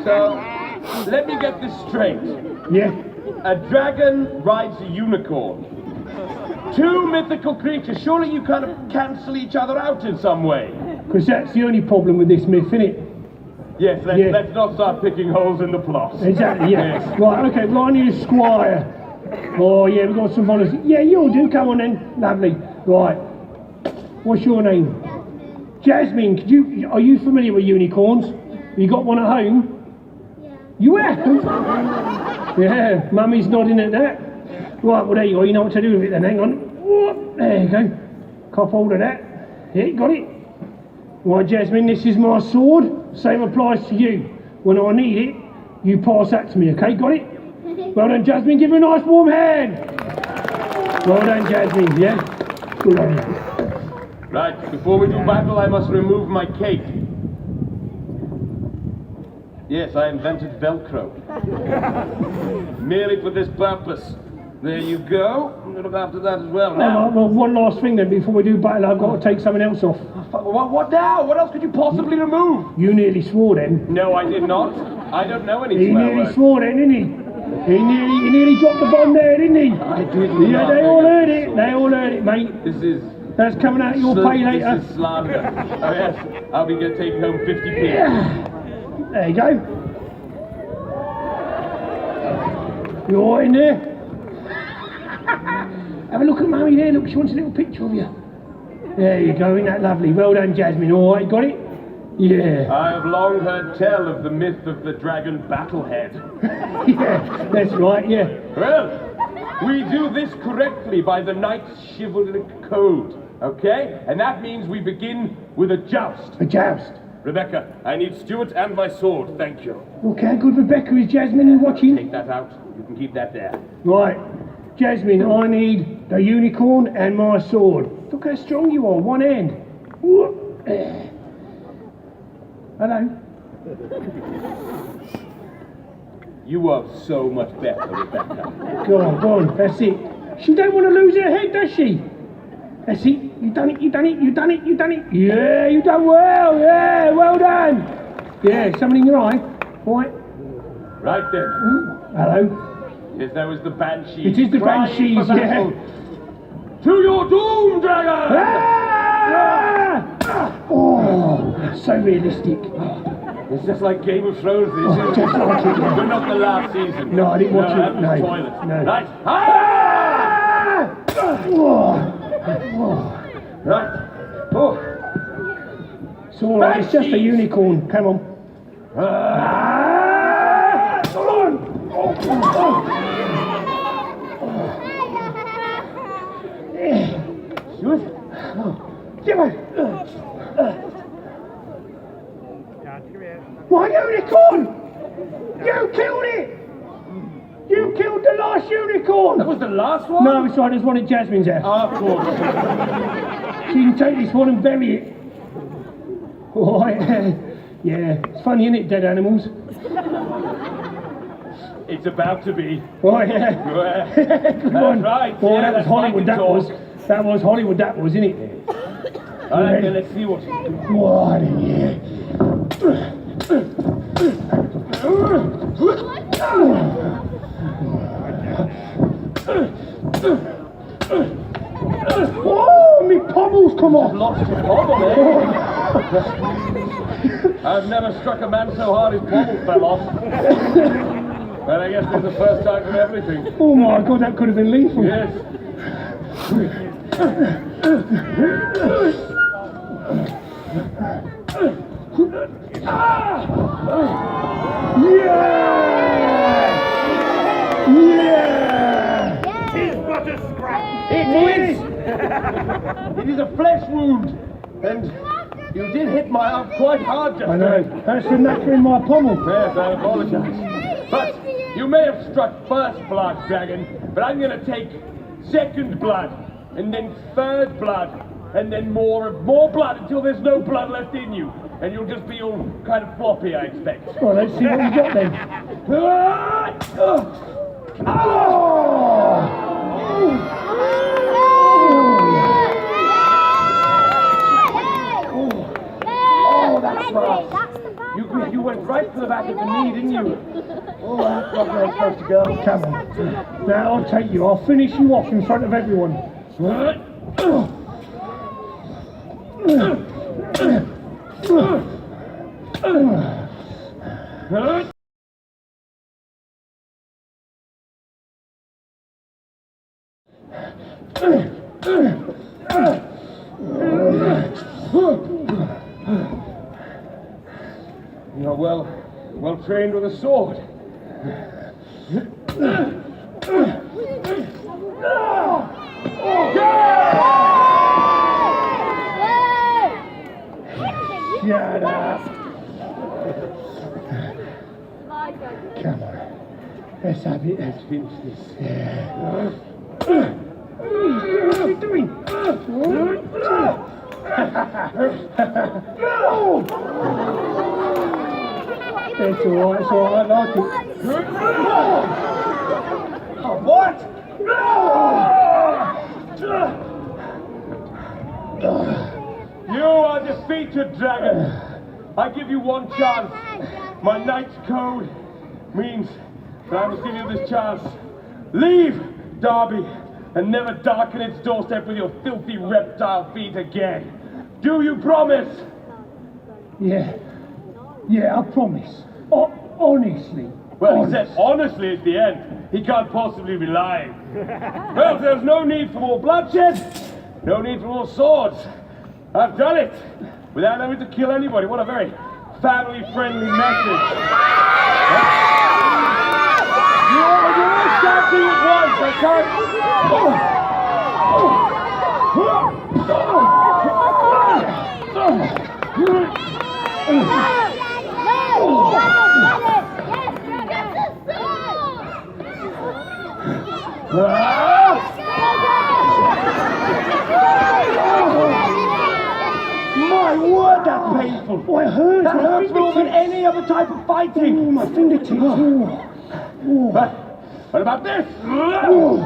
So, let me get this straight. Yeah. A dragon rides a unicorn. Two mythical creatures. Surely you kind of cancel each other out in some way. Because that's the only problem with this myth, innit? Yes, Yeah. let's not start picking holes in the plot. Exactly, yeah. Yes. Right, okay, well, I need a squire. Oh, yeah, we've got some volunteers. Yeah, you'll do. Come on then. Lovely. Right. What's your name? Jasmine, are you familiar with unicorns? You got one at home? You have? Yeah, Mummy's nodding at that. Right, well, there you go. You know what to do with it then. Hang on. Whoop, there you go. Cop hold of that. Yeah, got it. Right, Jasmine, this is my sword. Same applies to you. When I need it, you pass that to me, okay? Got it? Well done, Jasmine. Give her a nice warm hand. Well done, Jasmine, yeah? Good on you. Right, before we do battle, I must remove my cape. Yes, I invented Velcro. Merely for this purpose. There you go. I'm going to look after that as well All now. right, well, one last thing then before we do battle. I've got to take something else off. What now? What else could you possibly remove? You nearly swore then. No, I did not. I don't know any He swear nearly words. swore then, didn't he? He nearly dropped the bomb there, didn't he? I did Yeah, not. they all heard it. They all heard it, mate. This is... That's coming out of your pay later. This is slander. Oh yes, I'll be going to take home 50p. There you go. You all right in there? Have a look at Mummy there. Look, she wants a little picture of you. There you go. Isn't that lovely? Well done, Jasmine. All right, got it? Yeah. I have long heard tell of the myth of the dragon battlehead. Yeah, that's right. Yeah. Well, we do this correctly by the knight's chivalric code, okay? And that means we begin with a joust. A joust. Rebecca, I need Stuart and my sword, thank you. Okay, how good Rebecca is Jasmine and watching. Take that out. You can keep that there. Right, Jasmine, I need the unicorn and my sword. Look how strong you are, one hand. Whoop. Hello. You are so much better, Rebecca. Go on, that's it. She don't want to lose her head, does she? That's it. You done it, you done it, you done it, you done it. Yeah, you done well. Yeah, well done. Yeah, something in your eye. Right. Right then. Hello. Yes, that was the Banshees. It is the crying Banshees, for battle. To your doom, dragon! Ah! Oh, so realistic. It's just like Game of Thrones, this Oh, is. just like it, yeah. But not the last season. No, I didn't watch it. That was No, toilet. no. Right. Ah! Right. Oh. It's all right, it's just a unicorn. Come on. Ah! Come on! Stuart? Give it! My unicorn! You killed it! You killed the last unicorn! That was the last one? No, it's right, there's one at Jasmine's house. Of course. So you can take this one and bury it. Alright, yeah, it's funny, isn't it, dead animals? It's about to be. Right, yeah. That's right. Oh, Yeah, that was that's Hollywood, right, that was. That was Hollywood, that was, isn't it? Alright, then let's see what you do. What in here? Oh, me pommel's come off. Lost your pommel, eh? I've never struck a man so hard his pommel fell off. But I guess there's a first time for everything. Oh my God, that could have been lethal. Yes. Yeah! It's but a scrap. It is. It is a flesh wound. And you did hit my arm quite hard just I know, then. that's the knacker in my pommel. Yes, I apologize. But you may have struck first blood, dragon, but I'm going to take second blood, and then third blood, and then more blood until there's no blood left in you. And you'll just be all kind of floppy, I expect. Well, let's see what you got then. Oh, that's right. You went right for the back of the knee, didn't you? Oh, that's not where I'm supposed to go. Come on. Now I'll take you. I'll finish you off in front of everyone. You're well trained with a sword. Shut up. Come on. Let's have it. Let's finish this. What are you doing? It's alright, I like it. Oh, what? defeated, dragon. I give you one chance. My knight's code means that I must give you this chance. Leave Derby and never darken its doorstep with your filthy reptile feet again. Do you promise? Yeah, I promise. Honestly. Well, he said honestly at the end. He can't possibly be lying. Well, there's no need for more bloodshed. No need for more swords. I've done it without having to kill anybody. What a very family-friendly message. You're all shouting at once. I can't. My word, that's painful. Oh, it hurts. That hurts more than any other type of fighting. Oh, my fingertips. But what about this? Oh,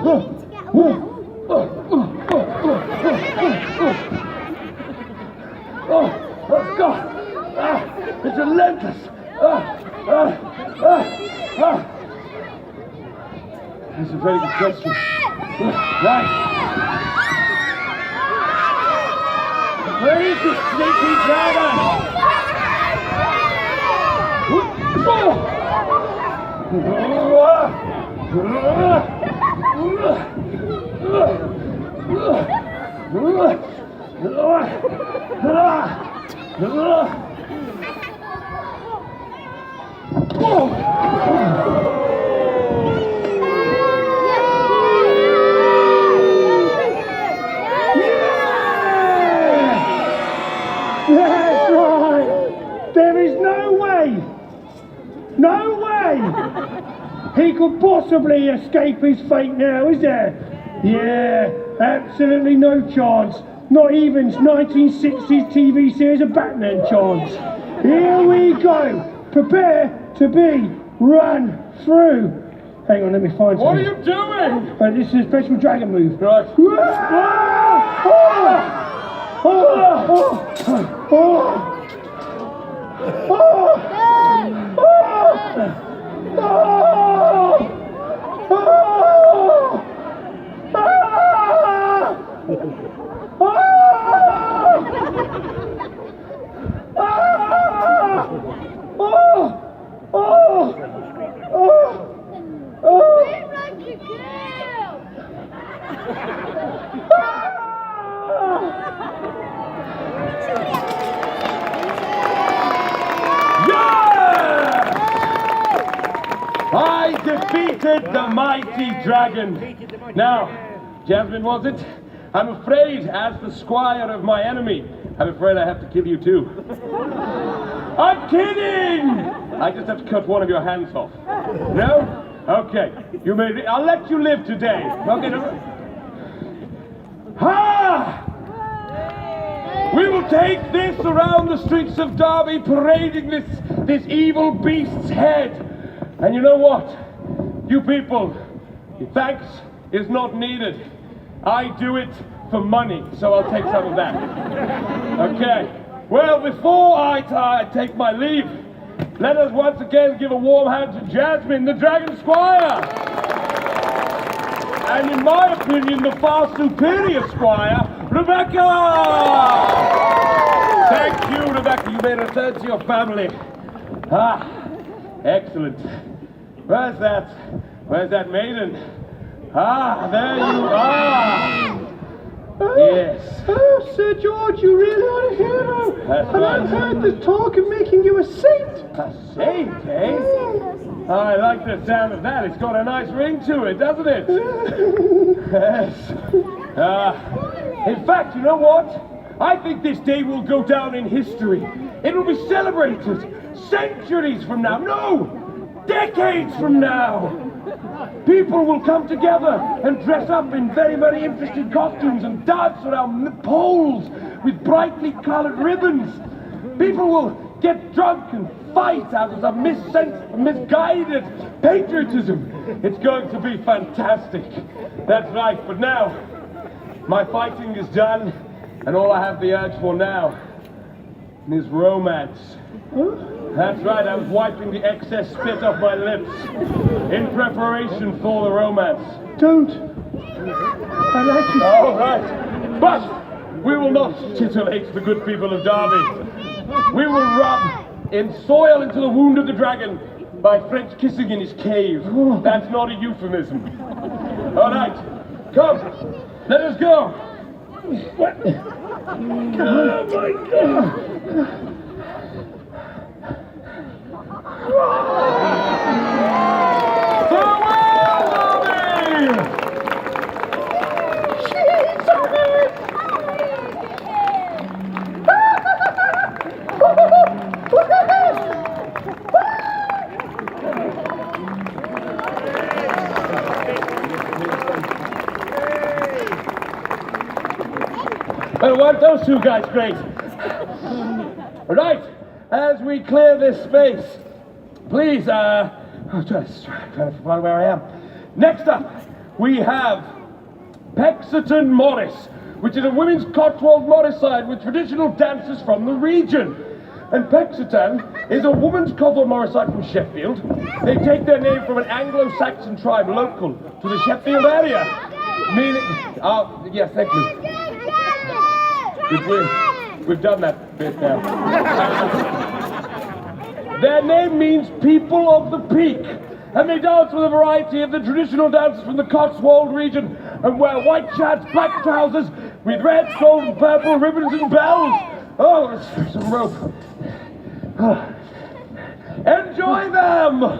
God. It's relentless. That's a very good question. Right. Where is this sneaky dragon? That's right! There is no way he could possibly escape his fate now, is there? Yeah, absolutely no chance. Not even 1960s TV series of Batman chance. Here we go. Prepare to be run through. Hang on, let me find What are something. you doing? This is a special dragon move. Right. I defeated the mighty dragon. Now, Jasmine, was it? I'm afraid, as the squire of my enemy, I'm afraid I have to kill you too. I'm kidding! I just have to cut one of your hands off. No? Okay. You may. I'll let you live today. Okay. No. Ha! We will take this around the streets of Derby, parading this evil beast's head. And you know what? You people, thanks is not needed. I do it for money, so I'll take some of that. Okay. Well, before I take my leave, let us once again give a warm hand to Jasmine, the Dragon Squire. And in my opinion, the far superior Squire, Rebecca! Thank you, Rebecca. You may return to your family. Ah, excellent. Where's that maiden? Ah, there you are. Yes. Oh, Sir George, you really are a hero. That's and right. I've heard the talk of making you a saint. A saint, eh? I like the sound of that. It's got a nice ring to it, doesn't it? Yes. In fact, you know what? I think this day will go down in history. It will be celebrated centuries from now. No! Decades from now! People will come together and dress up in very, very interesting costumes and dance around poles with brightly colored ribbons. People will get drunk and fight out of some misguided patriotism. It's going to be fantastic. That's right, but now, my fighting is done, and all I have the urge for now is romance. That's right, I was wiping the excess spit off my lips in preparation for the romance. Don't. I like you. All right, but we will not titillate the good people of Derby. We will rub in soil into the wound of the dragon by French kissing in his cave. That's not a euphemism. All right, come, let us go. What? Oh my God. Farewell, Derby! I want those two guys straight. Right, as we clear this space, please, I'll just try to find where I am. Next up, we have Pexiton Morris, which is a women's Cotswold Morricide with traditional dances from the region. And Pexiton is a woman's Cotswold Morricide from Sheffield. They take their name from an Anglo-Saxon tribe local to the Sheffield area. Meaning, yes, thank you. We've done that bit now. Their name means people of the peak, and they dance with a variety of the traditional dances from the Cotswold region and wear white shirts, black trousers with red, gold, and purple ribbons and bells. Oh, there's some rope. Enjoy them!